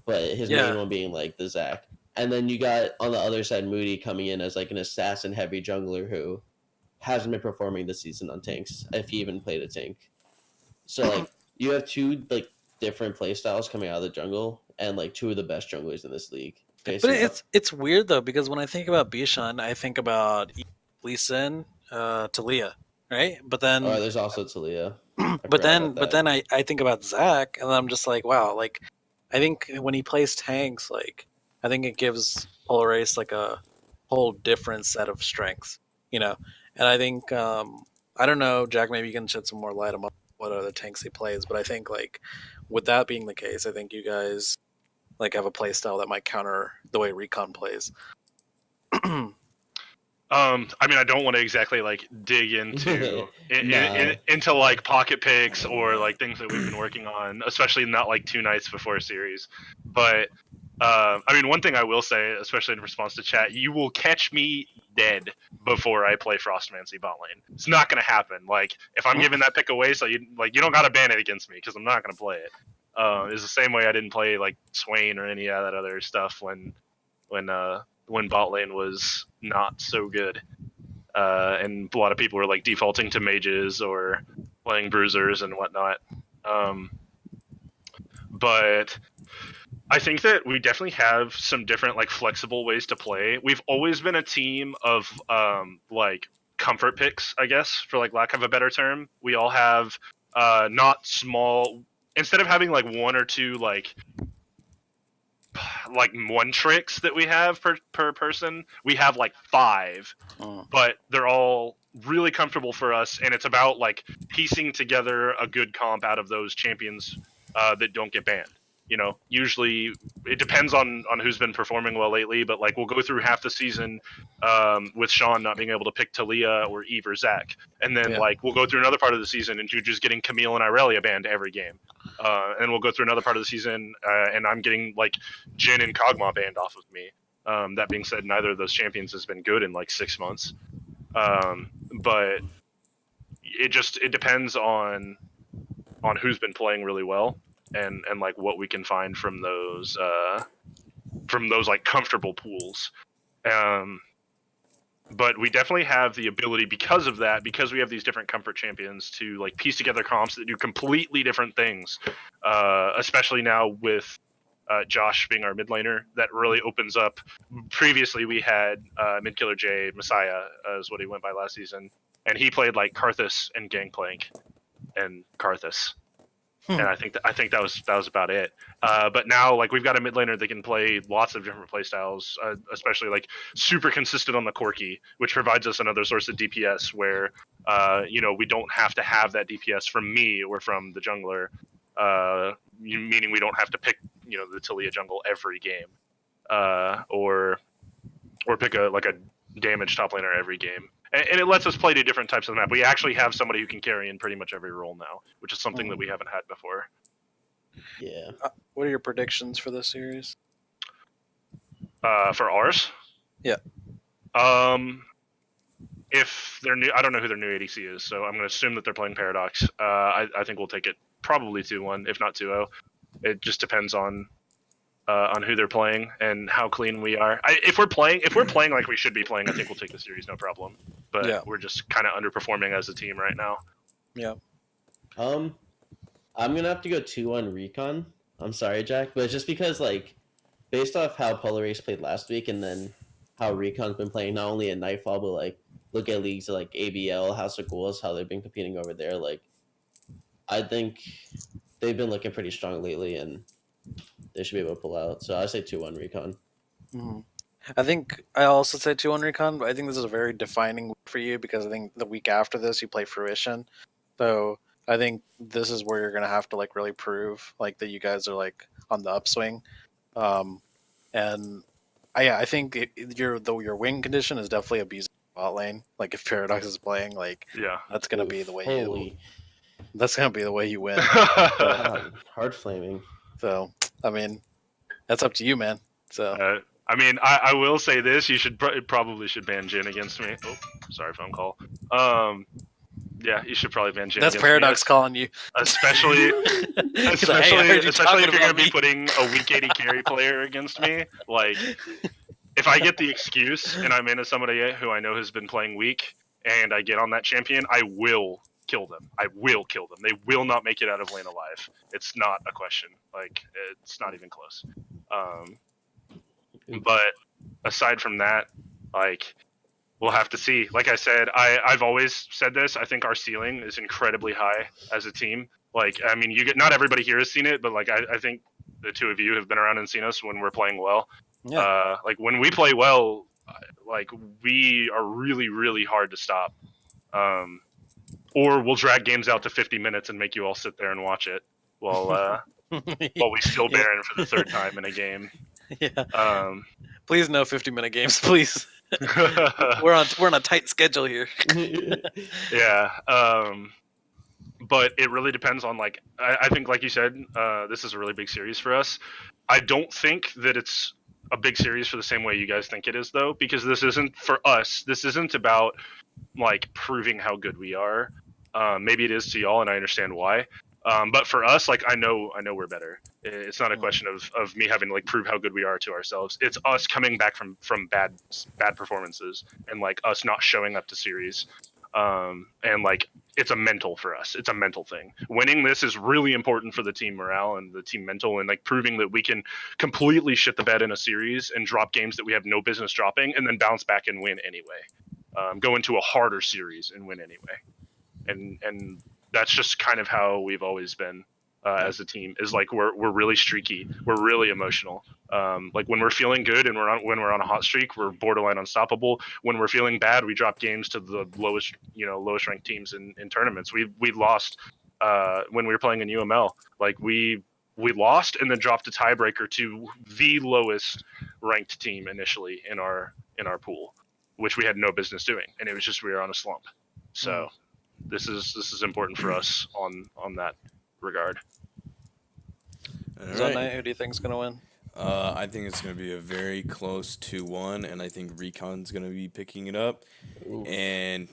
but his main one being like the Zac. And then you got on the other side Moody coming in as like an assassin heavy jungler who hasn't been performing this season on tanks, if he even played a tank. So like you have two like different play styles coming out of the jungle, and like two of the best junglers in this league. But it's weird though, because when I think about Bishan, I think about Lee Sin, Talia, right? But then there's also Talia. but then I think about Zac, and I'm just like, wow, like I think when he plays tanks, like I think it gives Polar Ace like a whole different set of strengths, And I think I don't know, JaK, maybe you can shed some more light on what other tanks he plays, but I think like with that being the case, I think you guys like have a play style that might counter the way Recon plays. I mean, I don't want to exactly like dig into into like pocket picks or like things that we've been working on, especially not like 2 nights before a series. But I mean, one thing I will say, especially in response to chat, you will catch me dead before I play Frostmancy bot lane. It's not gonna happen. Like if I'm giving that pick away, so you don't gotta ban it against me because I'm not gonna play it. It's the same way I didn't play like Swain or any of that other stuff when bot lane was not so good, and a lot of people were like defaulting to mages or playing bruisers and whatnot. But I think that we definitely have some different like flexible ways to play. We've always been a team of like comfort picks, I guess, for like lack of a better term. We all have not small. Instead of having like 1 or 2 like one tricks that we have per person, we have like 5, but they're all really comfortable for us, and it's about like piecing together a good comp out of those champions that don't get banned. Usually it depends on who's been performing well lately, but like we'll go through half the season with Sean not being able to pick Talia or Eve or Zac, and then like we'll go through another part of the season and Juju's getting Camille and Irelia banned every game, and we'll go through another part of the season and I'm getting like Jhin and Kog'Maw banned off of me. That being said, neither of those champions has been good in like 6 months, but it depends on who's been playing really well and like what we can find from those like comfortable pools. But we definitely have the ability because of that, because we have these different comfort champions, to like piece together comps that do completely different things, especially now with Josh being our mid laner. That really opens up. Previously we had mid killer J, Messiah is what he went by last season, and he played like Karthus and Gangplank and Karthus. And I think that was about it. But now, like, we've got a mid laner that can play lots of different play styles, especially like super consistent on the Corki, which provides us another source of DPS where we don't have to have that DPS from me or from the jungler, meaning we don't have to pick the Taliyah jungle every game, or pick a damage top laner every game. And it lets us play to different types of map. We actually have somebody who can carry in pretty much every role now, which is something that we haven't had before. Yeah. What are your predictions for this series? For ours? Yeah. If they're new, I don't know who their new ADC is, so I'm going to assume that they're playing Paradox. I think we'll take it probably 2-1, if not 2-0. It just depends on who they're playing and how clean we are. If we're playing like we should be playing, I think we'll take the series no problem. But we're just kind of underperforming as a team right now. Yeah. I'm gonna have to go 2-1 Recon. I'm sorry, JaK, but just because based off how Polar Race played last week, and then how Recon's been playing not only at Nightfall, but look at leagues like ABL, House of Ghouls, how they've been competing over there. I think they've been looking pretty strong lately, and they should be able to pull out. So I say 2-1 Recon. Mm-hmm. I think I also say 2-1 Recon, but I think this is a very defining week for you because I think the week after this you play Fruition. So I think this is where you're gonna have to really prove that you guys are on the upswing. And I think your win condition is definitely abusing bot lane. If Paradox is playing, that's gonna be the way you win. Hard flaming. So I mean, that's up to you, man. So I will say this: you probably should ban Jin against me. Oh, sorry, phone call. Yeah, you should probably ban Jin. That's Paradox calling you, especially if you're gonna be putting a weak 80 carry player against me. If I get the excuse and I'm into somebody who I know has been playing weak, and I get on that champion, I will kill them. I will kill them. They will not make it out of lane alive. It's not a question. It's not even close. But aside from that, we'll have to see. Like I said, I've always said this. I think our ceiling is incredibly high as a team. Not everybody here has seen it, but I think the two of you have been around and seen us when we're playing well. Yeah. When we play well, we are really, really hard to stop. Or we'll drag games out to 50 minutes and make you all sit there and watch it while we still Baron for the third time in a game. Yeah. Please no 50-minute games, please. we're on a tight schedule here. Yeah. But it really depends on I think like you said, this is a really big series for us. I don't think that it's a big series for the same way you guys think it is, though, because this isn't for us. This isn't about proving how good we are. Maybe it is to y'all, and I understand why. But for us, I know we're better. It's not a question of me having to prove how good we are to ourselves. It's us coming back from bad performances and us not showing up to series. And it's a mental for us. It's a mental thing. Winning this is really important for the team morale and the team mental, and proving that we can completely shit the bed in a series and drop games that we have no business dropping, and then bounce back and win anyway. Go into a harder series and win anyway. And that's just kind of how we've always been as a team. Is we're really streaky. We're really emotional. When we're feeling good and when we're on a hot streak, we're borderline unstoppable. When we're feeling bad, we drop games to the lowest ranked teams in tournaments. We lost when we were playing in UML. We lost and then dropped a tiebreaker to the lowest ranked team initially in our pool, which we had no business doing, and it was just we were on a slump. So this is important for us on that regard. Zonai, who do you think is going to win? I think it's going to be a very close 2-1, and I think Recon's going to be picking it up. Ooh. And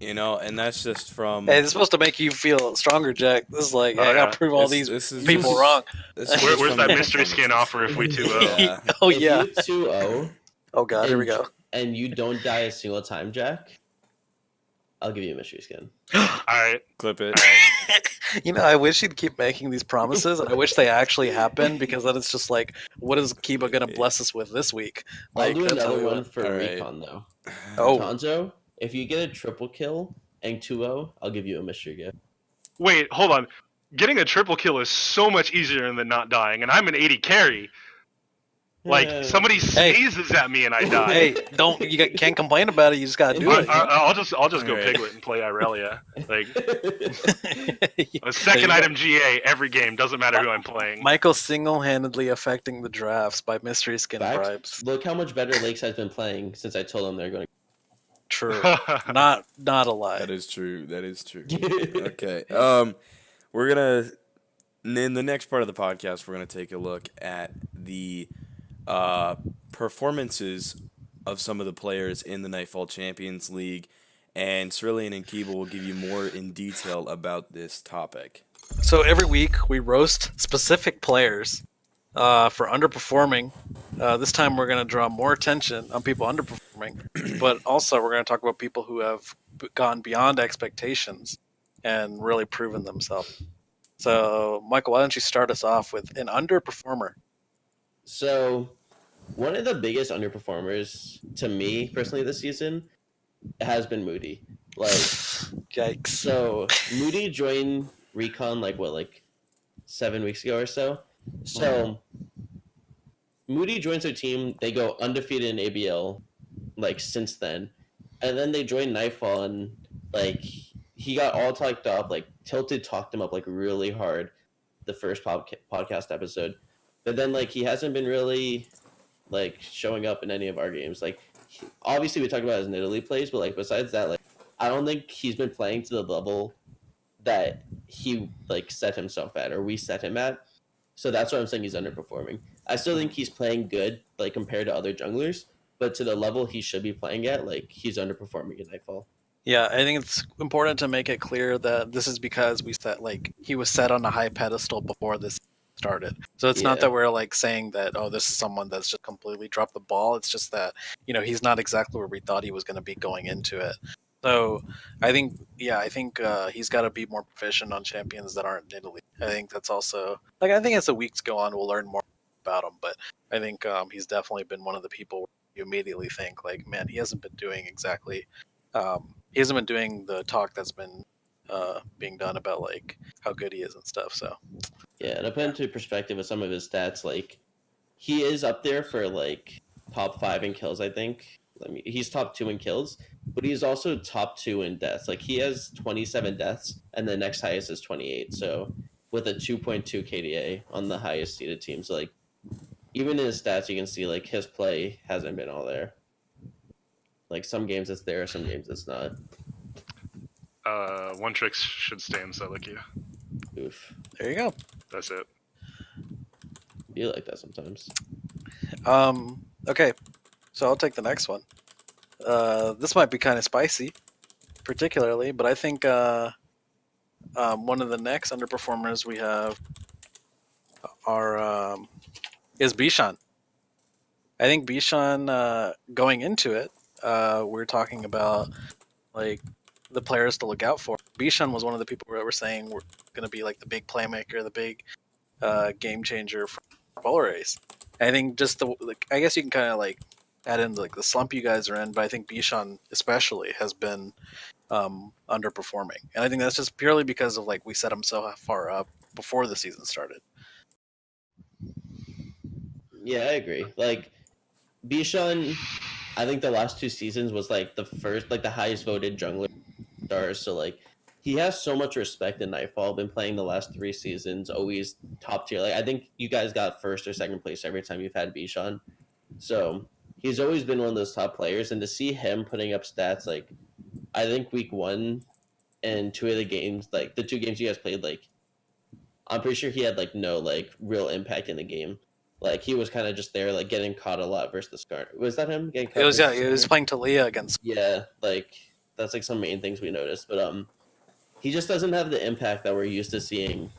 that's just from... Hey, it's supposed to make you feel stronger, JaK. This is I got to prove all these people wrong. Where's that mystery skin offer if we 2-0? Yeah. Oh, yeah. If you 2-0... Oh, God, here we go. And you don't die a single time, JaK, I'll give you a mystery skin. All right. Clip it. I wish he'd keep making these promises, and I wish they actually happen, because then it's just what is Kiba going to bless us with this week? I'll do another one for Recon, though. Oh. Tonzo, if you get a triple kill and 2-0, I'll give you a mystery gift. Wait, hold on. getting a triple kill is so much easier than not dying, and I'm an 80 carry. Like somebody sneezes at me and I die. Hey, can't complain about it. You just gotta do it. I'll just go Alright. Piglet and play Irelia. Like You know? a second There you item GA every game, doesn't matter who I'm playing. Michael single-handedly affecting the drafts by mystery skin Facts. bribes. Look how much better Lakeside's been playing since I told them they're going True. Not a lie. That is true. to. Okay. We're gonna in the next part of the podcast, we're gonna take a look at the performances of some of the players in the Nightfall Champions League, and Cerulean and Keeble will give you more in detail about this topic. So every week we roast specific players for underperforming. This time we're going to draw more attention on people underperforming, but also we're going to talk about people who have gone beyond expectations and really proven themselves. So, Michael, why don't you start us off with an underperformer? So, one of the biggest underperformers to me personally this season has been Moody. Like, Yikes. so Moody joined Recon like 7 weeks ago or so. So Moody joins their team. They go undefeated in ABL like since then, and then they join Nightfall and like he got all talked up. Like Tilted talked him up like really hard the first podcast episode, but then like he hasn't been really like showing up in any of our games. Like obviously we talked about his Italy plays, but like besides that, like I don't think he's been playing to the level that he like set himself at or we set him at. So that's why I'm saying he's underperforming. I still think he's playing good like compared to other junglers, but to the level he should be playing at, like he's underperforming in Nightfall. Yeah, I think it's important to make it clear that this is because he was set on a high pedestal before this started. So it's not Yeah. that we're like saying that this is someone that's just completely dropped the ball. It's just that he's not exactly where we thought he was going to be going into it. So I think he's got to be more proficient on champions that aren't in Italy. I think that's also I think as the weeks go on, we'll learn more about him. But I think he's definitely been one of the people where you immediately think like, man, he hasn't been doing exactly. He hasn't been doing the talk that's been being done about like how good he is and stuff. So Yeah, and I put into perspective with some of his stats, like he is up there for like top 5 in kills, I think. He's top 2 in kills, but he's also top 2 in deaths. Like he has 27 deaths, and the next highest is 28. So with a 2.2 KDA on the highest seeded teams, so, like even in his stats, you can see like his play hasn't been all there. Like some games it's there, some games it's not. One Tricks should stay in solo queue. Oof, there you go. That's it. be like that sometimes. Okay, so I'll take the next one. This might be kind of spicy, particularly, but I think one of the next underperformers we have is Bishan. I think Bishan, going into it, we're talking about like the players to look out for. Bishan was one of the people that were saying we're going to be like the big playmaker, the big game changer for Polar Ace. I think just I guess you can kind of like add in like the slump you guys are in, but I think Bishan especially has been underperforming, and I think that's just purely because of like we set him so far up before the season started. Yeah, I agree. Like Bishan, I think the last 2 seasons was like the first, like the highest voted jungler stars. So like he has so much respect in Nightfall. Been playing the last 3 seasons, always top tier. Like I think you guys got first or second place every time you've had Bishan. So he's always been one of those top players, and to see him putting up stats like I think week 1 and 2 of the games, like the 2 games you guys played, like I'm pretty sure he had like no like real impact in the game. Like he was kind of just there, like getting caught a lot versus the Scar. Was that him getting caught? He was playing Talia against. Yeah, like that's like some main things we noticed, but he just doesn't have the impact that we're used to seeing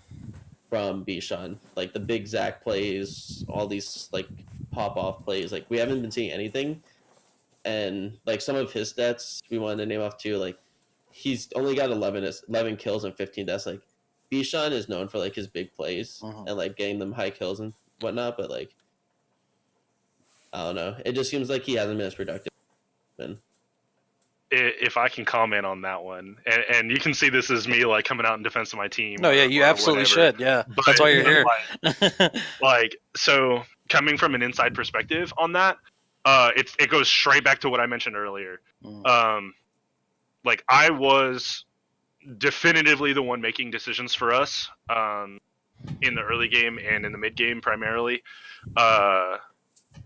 from Bishan. Like the big Zac plays, all these like pop off plays. Like we haven't been seeing anything, and like some of his stats we wanted to name off too. Like he's only got 11 kills and 15 deaths. Like Bishan is known for like his big plays and like getting them high kills and whatnot, but like I don't know. It just seems like he hasn't been as productive. if I can comment on that one, and you can see this as me like coming out in defense of my team. No, yeah, you or absolutely whatever. should. Yeah, But, that's why you're here. So coming from an inside perspective on that, it goes straight back to what I mentioned earlier. Like I was definitively the one making decisions for us in the early game and in the mid game primarily.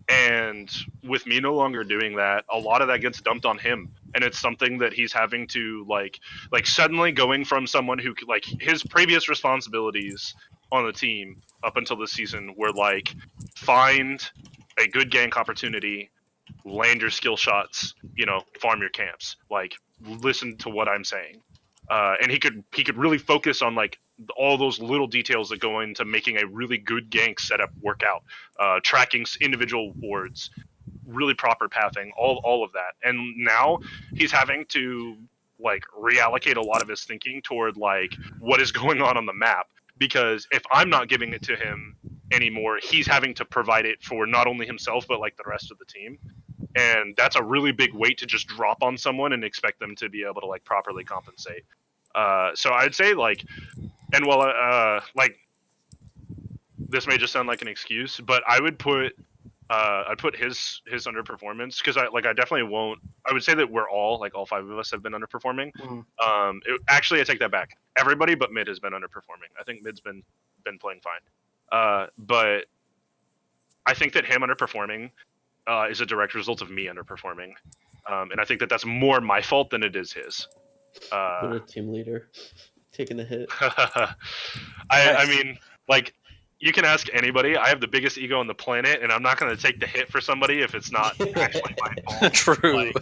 And with me no longer doing that, a lot of that gets dumped on him, and it's something that he's having to like suddenly going from someone who like his previous responsibilities on the team up until this season were like find a good gank opportunity, land your skill shots, farm your camps, like listen to what I'm saying. And he could really focus on like all those little details that go into making a really good gank setup work out, tracking individual wards, really proper pathing, all of that. And now he's having to like reallocate a lot of his thinking toward like what is going on the map, because if I'm not giving it to him anymore, he's having to provide it for not only himself but like the rest of the team. And that's a really big weight to just drop on someone and expect them to be able to like properly compensate. So I'd say like, and while like this may just sound like an excuse, but I would put I'd put his underperformance, because I definitely won't. I would say that we're all like all 5 of us have been underperforming. Actually, I take that back. Everybody but mid has been underperforming. I think mid's been playing fine. But I think that him underperforming is a direct result of me underperforming, and I think that that's more my fault than it is his. What a team leader, taking the hit. I mean, like, you can ask anybody. I have the biggest ego on the planet, and I'm not going to take the hit for somebody if it's not actually my fault. True.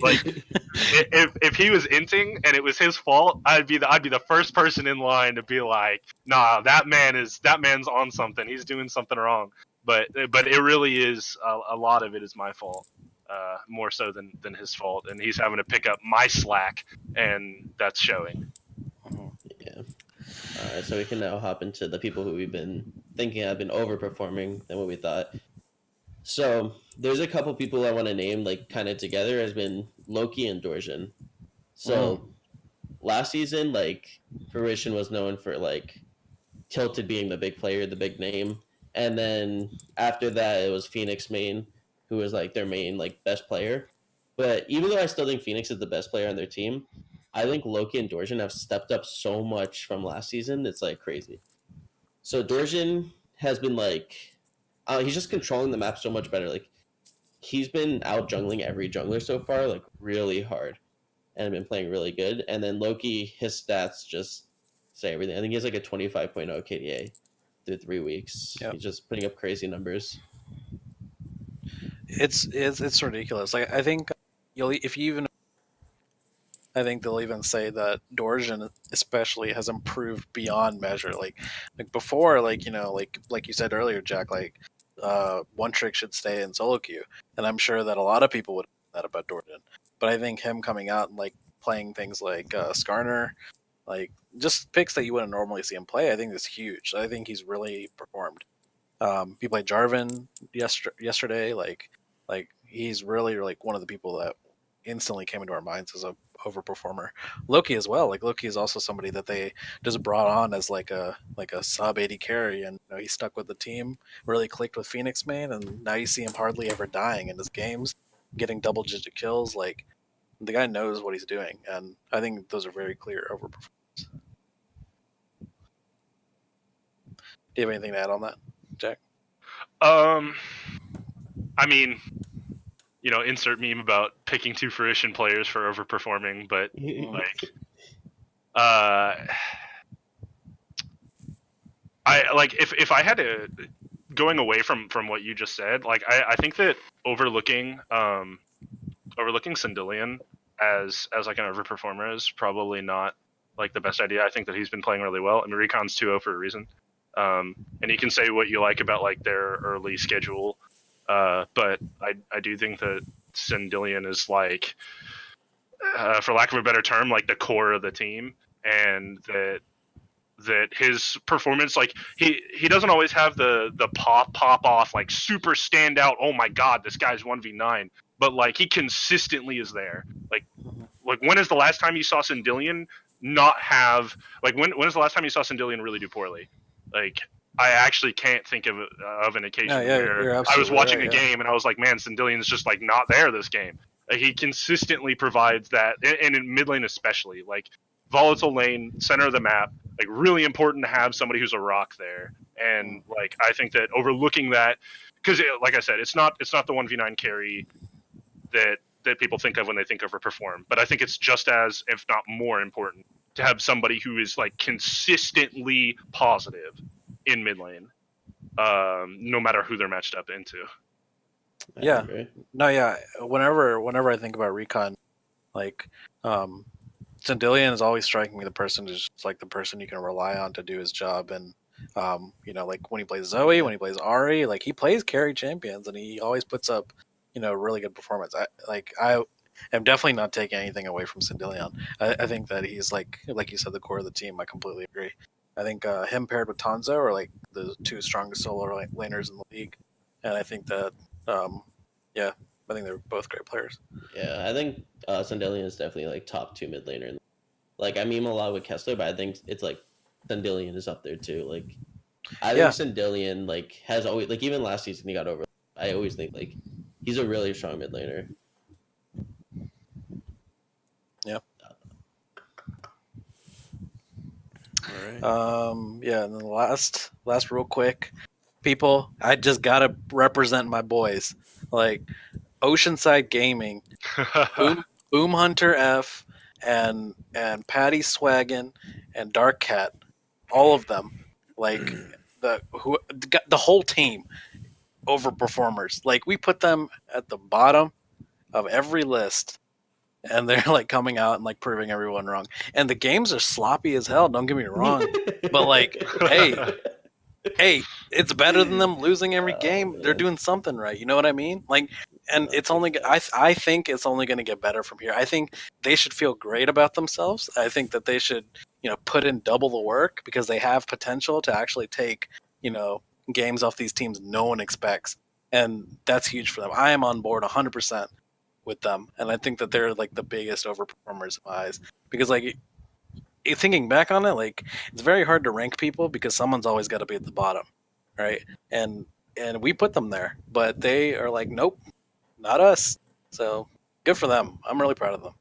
Like if he was inting and it was his fault, I'd be the first person in line to be like, nah, that man's on something. He's doing something wrong. But it really is a lot of it is my fault, more so than his fault, and he's having to pick up my slack, and that's showing. Yeah. Alright, so we can now hop into the people who we've been thinking have been overperforming than what we thought. So there's a couple people I want to name like kind of together has been Loki and Dorjan. So last season, like Fruition was known for like Tilted being the big player, the big name. And then after that it was Phoenix main, who was like their main like best player. But even though I still think Phoenix is the best player on their team, I think Loki and Dorjan have stepped up so much from last season. It's like crazy. So Dorjan has been like, he's just controlling the map so much better. Like he's been out jungling every jungler so far, like really hard, and been playing really good. And then Loki, his stats just say everything. I think he has like a 25.0 KDA through 3 weeks. Yep. He's just putting up crazy numbers. It's ridiculous. Like I think I think they'll even say that Dorjan especially has improved beyond measure. Like before, like you said earlier, JaK, like one trick should stay in solo queue, and I'm sure that a lot of people would say that about Dorjan. But I think him coming out and like playing things like Skarner, like just picks that you wouldn't normally see him play, I think is huge. I think he's really performed. He played Jarvan yesterday. Like he's really like one of the people that instantly came into our minds as a overperformer. Loki as well. Like Loki is also somebody that they just brought on as like a sub 80 carry, and he stuck with the team, really clicked with Phoenix main, and now you see him hardly ever dying in his games, getting double-digit kills. Like the guy knows what he's doing, and I think those are very clear overperformers. Do you have anything to add on that, JaK? I mean, insert meme about picking 2 Fruition players for overperforming, but like, I like if I had to, going away from what you just said, like I think that overlooking Sindelian as like an overperformer is probably not like the best idea. I think that he's been playing really well. I mean, Recon's 2-0 for a reason. And you can say what you like about like their early schedule, but I do think that Sindelian is like, for lack of a better term, like the core of the team, and that his performance, like he doesn't always have the pop off like super stand out, oh my god, this guy's 1v9, but like he consistently is there. Like like when is the last time you saw Sindillion not have like when is the last time you saw Sindillion really do poorly? Like I actually can't think of an occasion where you're I was absolutely watching right, a yeah. game and I was like, man, Sindillion's just like not there this game. Like, he consistently provides that, and in mid lane especially, like volatile lane, center of the map, like really important to have somebody who's a rock there. And like I think that overlooking that, because like I said, it's not the 1v9 carry that people think of when they think of a perform, but I think it's just as, if not more important, to have somebody who is like consistently positive in mid lane, no matter who they're matched up into. I Yeah. agree. No, yeah. Whenever I think about recon, like Sindillion is always striking me the person who's just like the person you can rely on to do his job. And like when he plays Zoe, when he plays Ari, like he plays carry champions and he always puts up, really good performance. I am definitely not taking anything away from Sindillion. I think that he's like you said, the core of the team. I completely agree. I think him paired with Tanzo are like the two strongest solo laners in the league, and I think that yeah, I think they're both great players. Yeah, I think Sandelian is definitely like top 2 mid laner. Like I meme a lot with Kessler, but I think it's like Sandelian is up there too. Like I Yeah. think Sandelian like has always, like even last season he got over. I always think like he's a really strong mid laner. Yeah. All right. Yeah, and then last real quick, people, I just gotta represent my boys. Like Oceanside Gaming, Boom Hunter F, and Patty Swaggin and Dark Cat, all of them, like the whole team, overperformers. Like we put them at the bottom of every list, and they're like coming out and like proving everyone wrong. And the games are sloppy as hell. Don't get me wrong, but like, hey, it's better than them losing every game. They're doing something right. You know what I mean? Like, and it's only I think it's only going to get better from here. I think they should feel great about themselves. I think that they should put in double the work because they have potential to actually take games off these teams no one expects, and that's huge for them. I am on board 100% with them, and I think that they're like the biggest overperformers in my eyes because like thinking back on it, like it's very hard to rank people because someone's always got to be at the bottom, right? And we put them there, but they are like, nope, not us. So good for them. I'm really proud of them.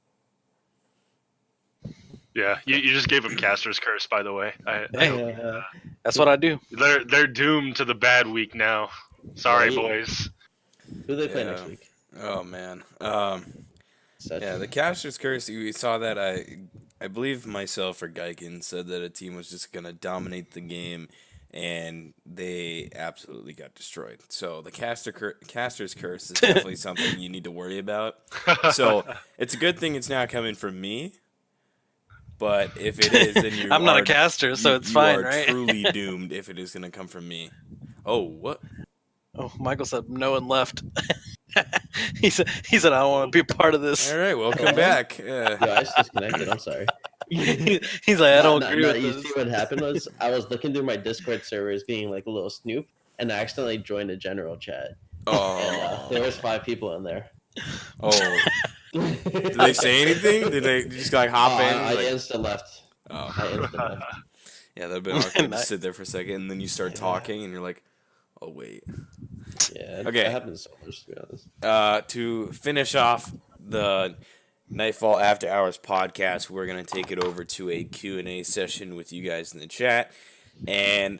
Yeah, you just gave him Caster's curse, by the way. That's what I do. They're doomed to the bad week now. Sorry, Yeah, boys. Who do they play next week? Oh man. Such- Yeah, the Caster's Curse. We saw that. I believe myself or Geiken said that a team was just gonna dominate the game, and they absolutely got destroyed. So the Caster's Curse is definitely something you need to worry about. So it's a good thing it's not coming from me. But if it is, then you I'm not are- a caster, so it's you fine, are right? truly doomed if it is gonna come from me. Oh, what? Oh, Michael said no one left. he said I don't want to be a part of this. All right, welcome back. Yeah. Yo, I just disconnected. I'm sorry. He's like, I don't agree with You this. see what happened was I was looking through my Discord servers being like a little snoop, and I accidentally joined a general chat. And Oh. there was 5 people in there. Oh. Did they say anything? Did they just like hop in? I Like, insta left. oh. I insta left. Yeah, that'd been awkward to Nice. sit there for a second, and then you start talking, and you're like, oh wait. Yeah, Okay. that happens so much, to be honest. To finish off the Nightfall After Hours podcast, we're gonna take it over to a Q&A session with you guys in the chat, and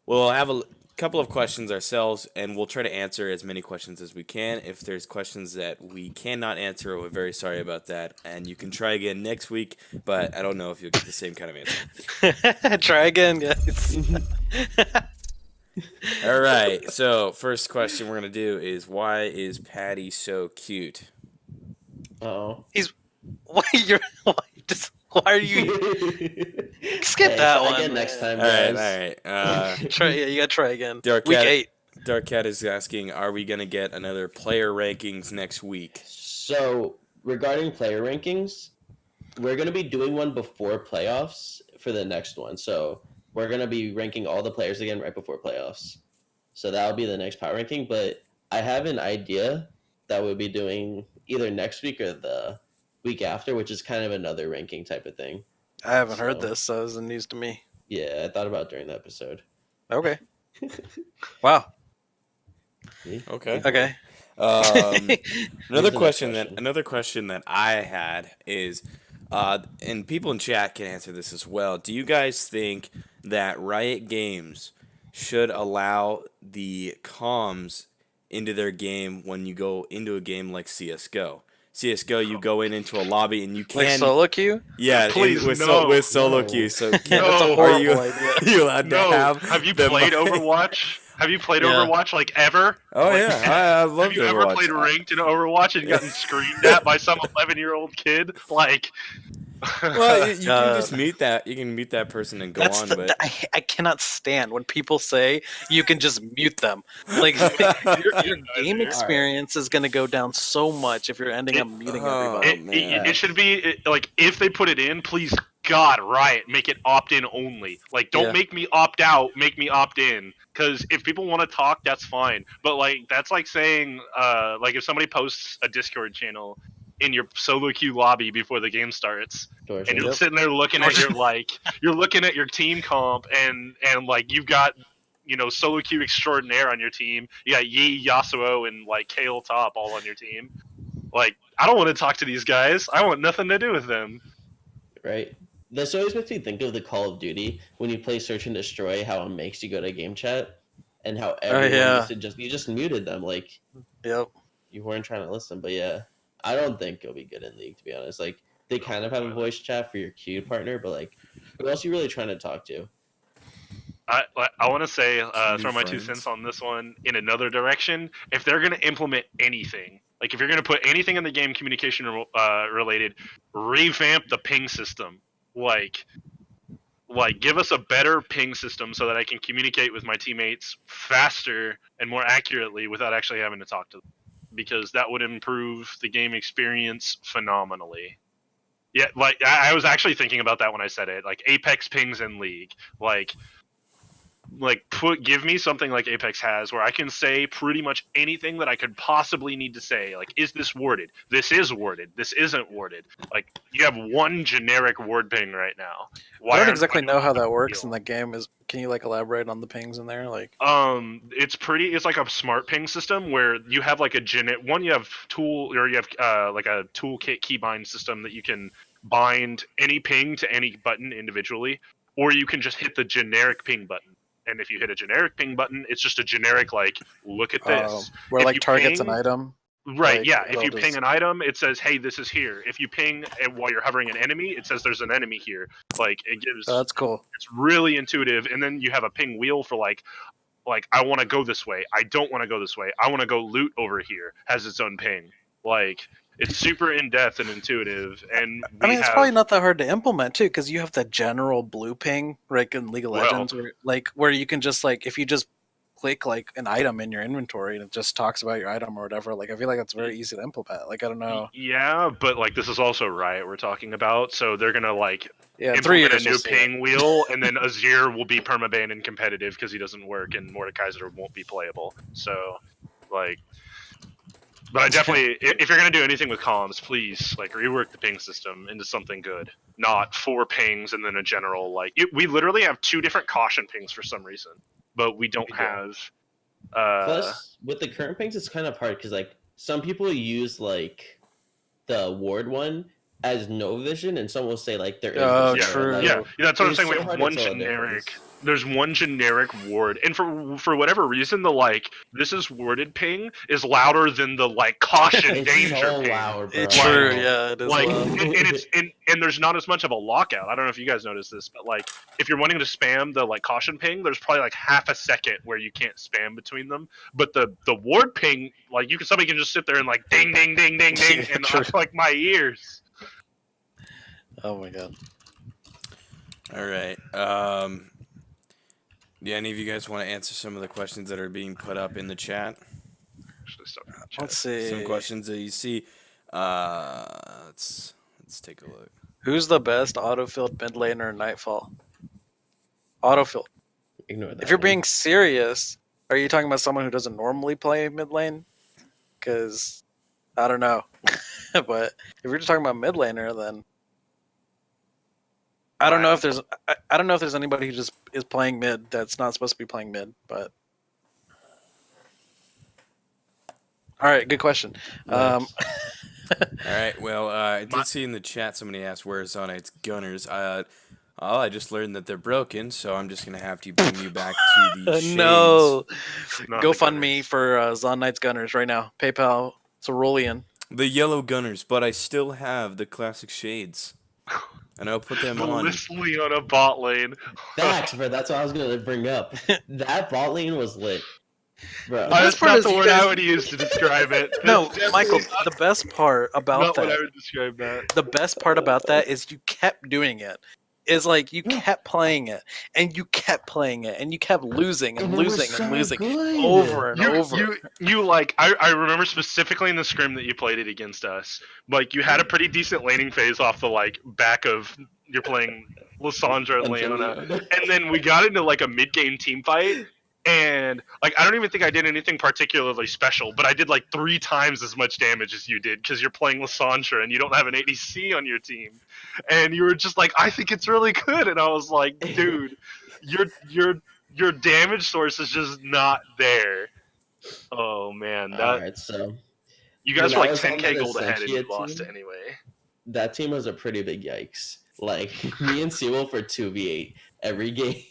we'll have a couple of questions ourselves, and we'll try to answer as many questions as we can. If there's questions that we cannot answer, we're very sorry about that, and you can try again next week, but I don't know if you'll get the same kind of answer. Try again, guys. All right, so first question we're gonna do is, why is Patty so cute? Oh. Why are you skip that one? Again next time, All right, guys. all right. Try, yeah, you gotta try again. Dark Week Cat- 8. Dark Cat is asking, are we going to get another player rankings next week? So, regarding player rankings, we're going to be doing one before playoffs for the next one. So, we're going to be ranking all the players again right before playoffs. So, that'll be the next power ranking. But I have an idea that we'll be doing either next week or the week after, which is kind of another ranking type of thing. I haven't heard So- this, so this is news to me. Yeah, I thought about it during the episode. Okay. Wow. See? Okay. Okay. Another the next question question. that I had is, and people in chat can answer this as well. Do you guys think that Riot Games should allow the comms into their game when you go into a game like CS:GO? CS:GO, you go into a lobby and you Like can solo queue? yeah, Please, with no. with solo No. queue. So Yeah, that's a No. are horrible you idea. are you allowed No. to have? You the played mi- Overwatch? Have you played Yeah. Overwatch like ever? Oh Like, yeah, I love have you ever Overwatch. played ranked in Overwatch and gotten screamed at by some 11-year-old kid? Like, Well, you can just God. mute that. You can mute that person and go That's on. the, But I cannot stand when people say you can just mute them. Like your game Alright. experience is going to go down so much if you're ending up muting everybody. man. it should be like, if they put it in, please God, Riot, make it opt-in only. Like, don't Yeah. make me opt out, make me opt in. Because if people want to talk, that's fine. But like, that's like saying, like, if somebody posts a Discord channel in your solo queue lobby before the game starts, Torsion. and you're Yep. sitting there looking at your you're looking at your team comp, and like, you've got, solo queue extraordinaire on your team. You got Yi, Yasuo, and like Kale Top all on your team. Like, I don't want to talk to these guys. I want nothing to do with them. Right? This always makes me think of the Call of Duty when you play Search and Destroy, how it makes you go to game chat, and how everyone yeah. used to you just muted them, like Yep. you weren't trying to listen. But yeah, I don't think it'll be good in League, to be honest. Like they kind of have a voice chat for your queue partner, but like who else are you really trying to talk to? I want to say, New throw my 2 friends. cents on this one in another direction. If they're going to implement anything, like if you're going to put anything in the game communication related, revamp the ping system. Like give us a better ping system so that I can communicate with my teammates faster and more accurately without actually having to talk to them, because that would improve the game experience phenomenally. Yeah, like I was actually thinking about that when I said it. Like Apex pings in League, give me something like Apex has where I can say pretty much anything that I could possibly need to say. Like, is this warded? This is warded. This isn't warded. Like, you have one generic ward ping right now. I don't aren't- exactly know how that works deal? in the game. Can you like elaborate on the pings in there? Like, It's like a smart ping system where you have like you have like a toolkit keybind system that you can bind any ping to any button individually, or you can just hit the generic ping button. And if you hit a generic ping button, it's just a generic, like, look at this. where If like you targets ping- an item. Right, Like, yeah. If it'll you just- ping an item, it says, hey, this is here. If you ping while you're hovering an enemy, it says there's an enemy here. Like, it gives... That's cool. It's really intuitive. And then you have a ping wheel for, like I want to go this way. I don't want to go this way. I want to go loot over here. Has its own ping. Like, it's super in-depth and intuitive. And I mean, it's probably not that hard to implement too, because you have the general blue ping, like in League of Well- Legends, where you can just if you just click like an item in your inventory and it just talks about your item or whatever. Like, I feel like that's very easy to implement. Like, I don't know. Yeah, but like, this is also Riot we're talking about, so they're gonna Yeah, 3 implement years a new we'll see it. ping wheel, and then Azir will be permabanned in competitive because he doesn't work, and Mordekaiser won't be playable. So, like, but I definitely, if you're gonna do anything with comms, please rework the ping system into something good, not 4 pings and then a general we literally have 2 different caution pings for some reason, but we don't We do. have. Plus, with the current pings, it's kind of hard because like some people use like the ward one as no vision, and some will say like there is. Oh, vision, true. Like, Yeah, that's what I'm it's saying. so We have hard to one tell the generic. difference. There's one generic ward, and for whatever reason, the this is worded ping is louder than the caution It's danger so ping. loud, bro. It's true. Yeah, it is. Like, loud. and it's and there's not as much of a lockout. I don't know if you guys noticed this, but if you're wanting to spam the caution ping, there's probably half a second where you can't spam between them. But the ward ping, somebody can just sit there and ding ding ding ding ding, and True. my ears. Oh my god. All right. Do any of you guys want to answer some of the questions that are being put up in the chat? Actually, stop in the chat. Let's see. Some questions that you see. Let's take a look. Who's the best autofilled mid laner in Nightfall? Autofilled. Ignore that. If you're one. being serious, are you talking about someone who doesn't normally play mid lane? Because I don't know. But if you're just talking about mid laner, then I don't know if there's I don't know if there's anybody who just is playing mid that's not supposed to be playing mid. But all right, good question. Nice. All right. Well, I My- did see in the chat somebody asked where is Zonite's Gunners. I just learned that they're broken, so I'm just gonna have to bring you back to the shades. No, Not go the fund me Gunners. for Zon Knight's Gunners right now. PayPal Cerulean. The yellow Gunners, but I still have the classic shades, and I'll put them on. Blissfully on a bot lane. Facts, bro. That's what I was gonna bring up. That bot lane was lit, bro. The best That's part not is the you word guys- I would use to describe it. No, That's definitely Michael. not- The best part about not what I that. would describe that. The best part about that is you kept doing it. Is like you kept playing it and you kept playing it and you kept losing and And it was losing so and losing good. over and over. You like I remember specifically in the scrim that you played it against us. Like you had a pretty decent laning phase off the like back of you're playing Lissandra and Leona. And then we got into like a mid game team fight. And like I don't even think I did anything particularly special, but I did like 3 times as much damage as you did because you're playing Lissandra and you don't have an ADC on your team. And you were just like, I think it's really good, and I was like, dude, your damage source is just not there. Oh man, that All right, so you guys when were I like was on 10k that gold ahead and you Essentia lost team- it anyway. that team was a pretty big yikes. Like me and Sewell for 2v8 every game.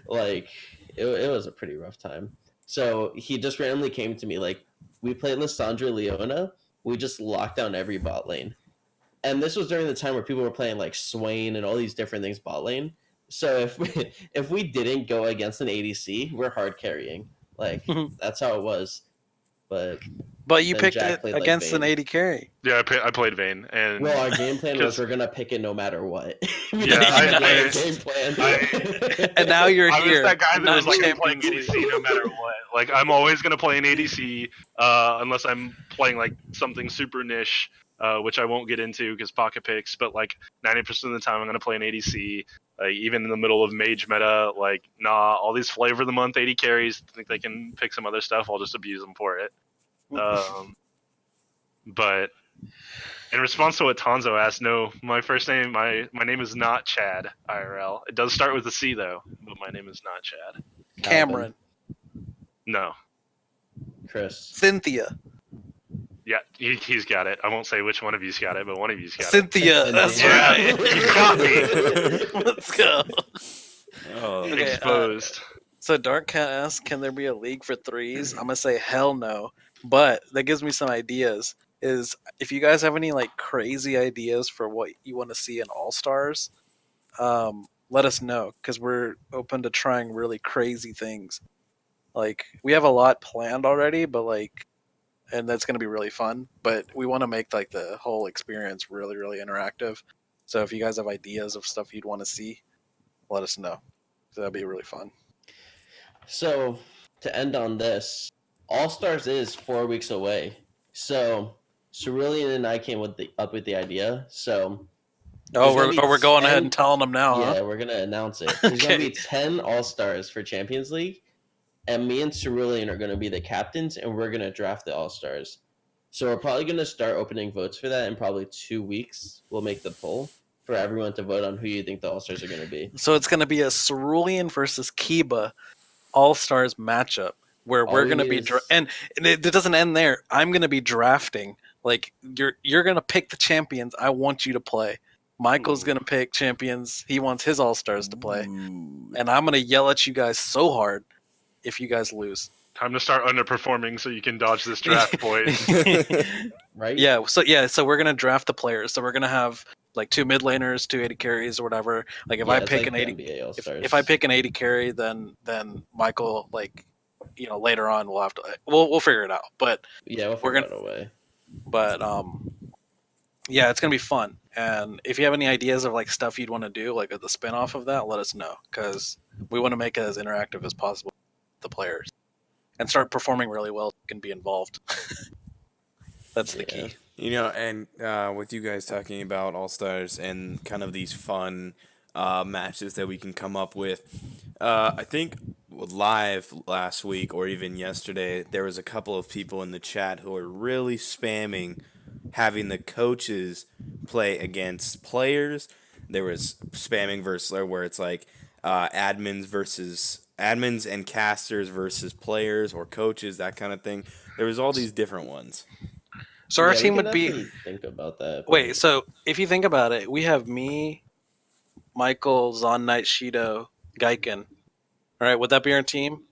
Like it was a pretty rough time. So he just randomly came to me like we played Lissandra Leona. We just locked down every bot lane. And this was during the time where people were playing like Swain and all these different things bot lane. So if we didn't go against an ADC, we're hard carrying. Like that's how it was. But you then picked JaK it played like against an Vayne. 80 carry. Yeah, I played Vayne, and Well, our game plan was 'Cause- we're gonna pick it no matter what. We Yeah, didn't have I- a game plan. And now you're I here. was that guy that not was like, in I'm playing Champions ADC League. no matter what. Like, I'm always gonna play an ADC, unless I'm playing like something super niche, which I won't get into because pocket picks. But like 90% of the time, I'm gonna play an ADC. Like even in the middle of mage meta, like all these flavor of the month 80 carries think they can pick some other stuff. I'll just abuse them for it. But in response to what Tanzo asked, no, my first name, my name is not Chad IRL. It does start with a C though, but my name is not Chad. Cameron, No. Chris. Cynthia, Yeah, he's got it. I won't say which one of you's got it, but one of you's got it. Cynthia. That's Yeah. right. You got me. Let's go. Oh, Okay, Exposed. So Dark Cat asks, can there be a league for threes? I'm gonna say hell no, but that gives me some ideas. Is if you guys have any like crazy ideas for what you want to see in All Stars, let us know because we're open to trying really crazy things. Like we have a lot planned already, but like, and that's gonna be really fun. But we want to make like the whole experience really, really interactive. So if you guys have ideas of stuff you'd want to see, let us know. So that'd be really fun. So to end on this, All Stars is 4 weeks away. So Cerulean and I came up with the idea. So Oh, There's gonna be we're going ahead 10 and telling them now, yeah, huh? we're gonna announce it. There's gonna Okay. be 10 All Stars for Champions League, and me and Cerulean are gonna be the captains, and we're gonna draft the All Stars. So we're probably gonna start opening votes for that in probably 2 weeks. We'll make the poll for everyone to vote on who you think the All Stars are gonna be. So it's going to be a Cerulean versus Kiba All Stars matchup where All we're we going to need be is- and it doesn't end there. I'm going to be drafting. Like you're going to pick the champions I want you to play. Michael's Ooh. going to pick champions he wants his All Stars to play, Ooh. and I'm going to yell at you guys so hard if you guys lose. Time to start underperforming so you can dodge this draft, boys. Right? So we're gonna draft the players. So we're gonna have like 2 mid laners, 2 80 carries or whatever. Like if Yeah, I it's pick like an the 80 NBA All Stars. if I pick an 80 carry, then Michael, like, later on we'll have to we'll figure it out. But yeah, we'll we're figure out a way. yeah, it's gonna be fun. And if you have any ideas of like stuff you'd want to do, like the spin off of that, let us know because we want to make it as interactive as possible with the players and start performing really well. You can be involved. That's the Yeah. key. And with you guys talking about All Stars and kind of these fun matches that we can come up with, I think live last week or even yesterday, there was a couple of people in the chat who were really spamming having the coaches play against players. There was spamming versus where it's like admins and casters versus players or coaches, that kind of thing. There was all these different ones. So our Yeah, team we can would be. definitely think about that. but- Wait, so if you think about it, we have me, Michael, Zon Knight, Shido, Gaiken. All right, would that be our team?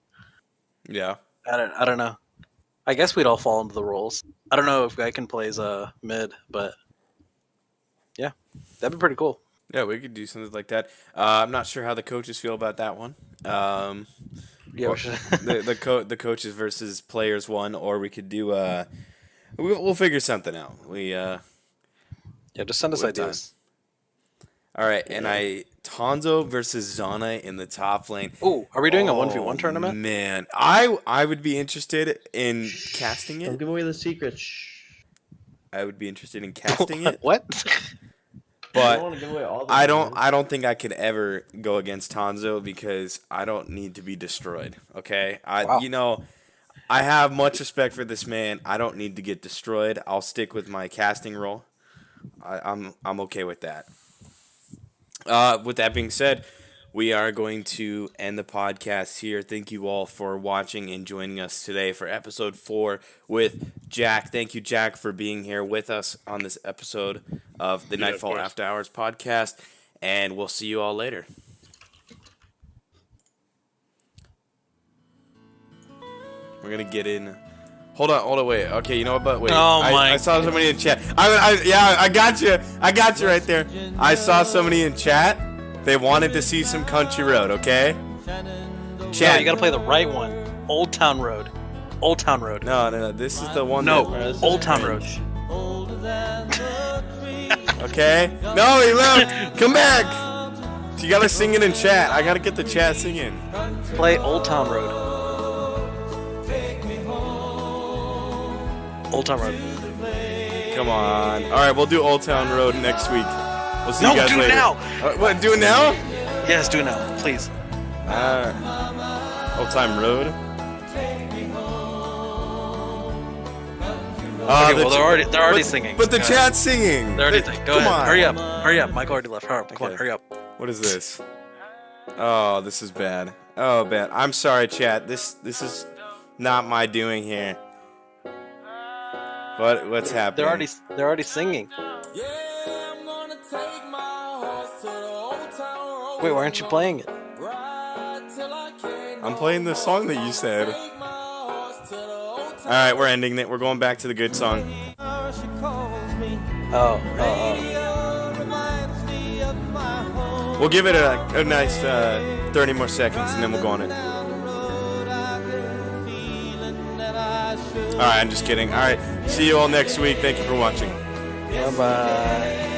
Yeah. I don't know. I guess we'd all fall into the roles. I don't know if Gaiken plays mid, but yeah, that'd be pretty cool. Yeah, we could do something like that. I'm not sure how the coaches feel about that one. Yeah, Or we should. the coaches versus players one, or we could do we'll figure something out. Yeah, just send us with ideas. All right, and Tonzo versus Zana in the top lane. Oh, are we doing a 1v1 tournament? Man, I would be interested in casting Don't it. give away the secret. Shh. I would be interested in casting it, What? I don't but want to give away all the I don't. secrets. I don't think I could ever go against Tonzo because I don't need to be destroyed. Okay, Wow. I have much respect for this man. I don't need to get destroyed. I'll stick with my casting role. I'm okay with that. With that being said, we are going to end the podcast here. Thank you all for watching and joining us today for episode 4 with JaK. Thank you, JaK, for being here with us on this episode of the Yeah, of Nightfall course. After Hours podcast. And we'll see you all later. We're going to get in. Hold on, wait. Okay, you know what? But wait, Oh my I saw somebody in chat. I got you. I got you right there. I saw somebody in chat. They wanted to see some Country Road. Okay. No, Chat. you gotta play the right one. Old Town Road. Old Town Road. No. This is the one. No, that, Old Town Road. okay. No, he left. Come back. You gotta sing it in chat. I gotta get the chat singing. Play Old Town Road. Old Town Road. Come on. All right, we'll do Old Town Road next week. We'll see No, you guys do it later. now. What? Do it now? Yes, do it now, please. Old Time Road. Okay, well they're already singing. But the Go ahead. chat's singing. They're already singing. Go Come ahead. on. Hurry up. Michael already left. Hurry up. Come on, Okay. hurry up. What is this? Oh, this is bad. Oh, bad. I'm sorry, chat. This is not my doing here. What's happening? They're already singing. Wait, why aren't you playing it? I'm playing the song that you said. All right, we're ending it. We're going back to the good song. Oh. We'll give it a nice 30 more seconds, and then we'll go on it. All right, I'm just kidding. All right, see you all next week. Thank you for watching. Bye-bye.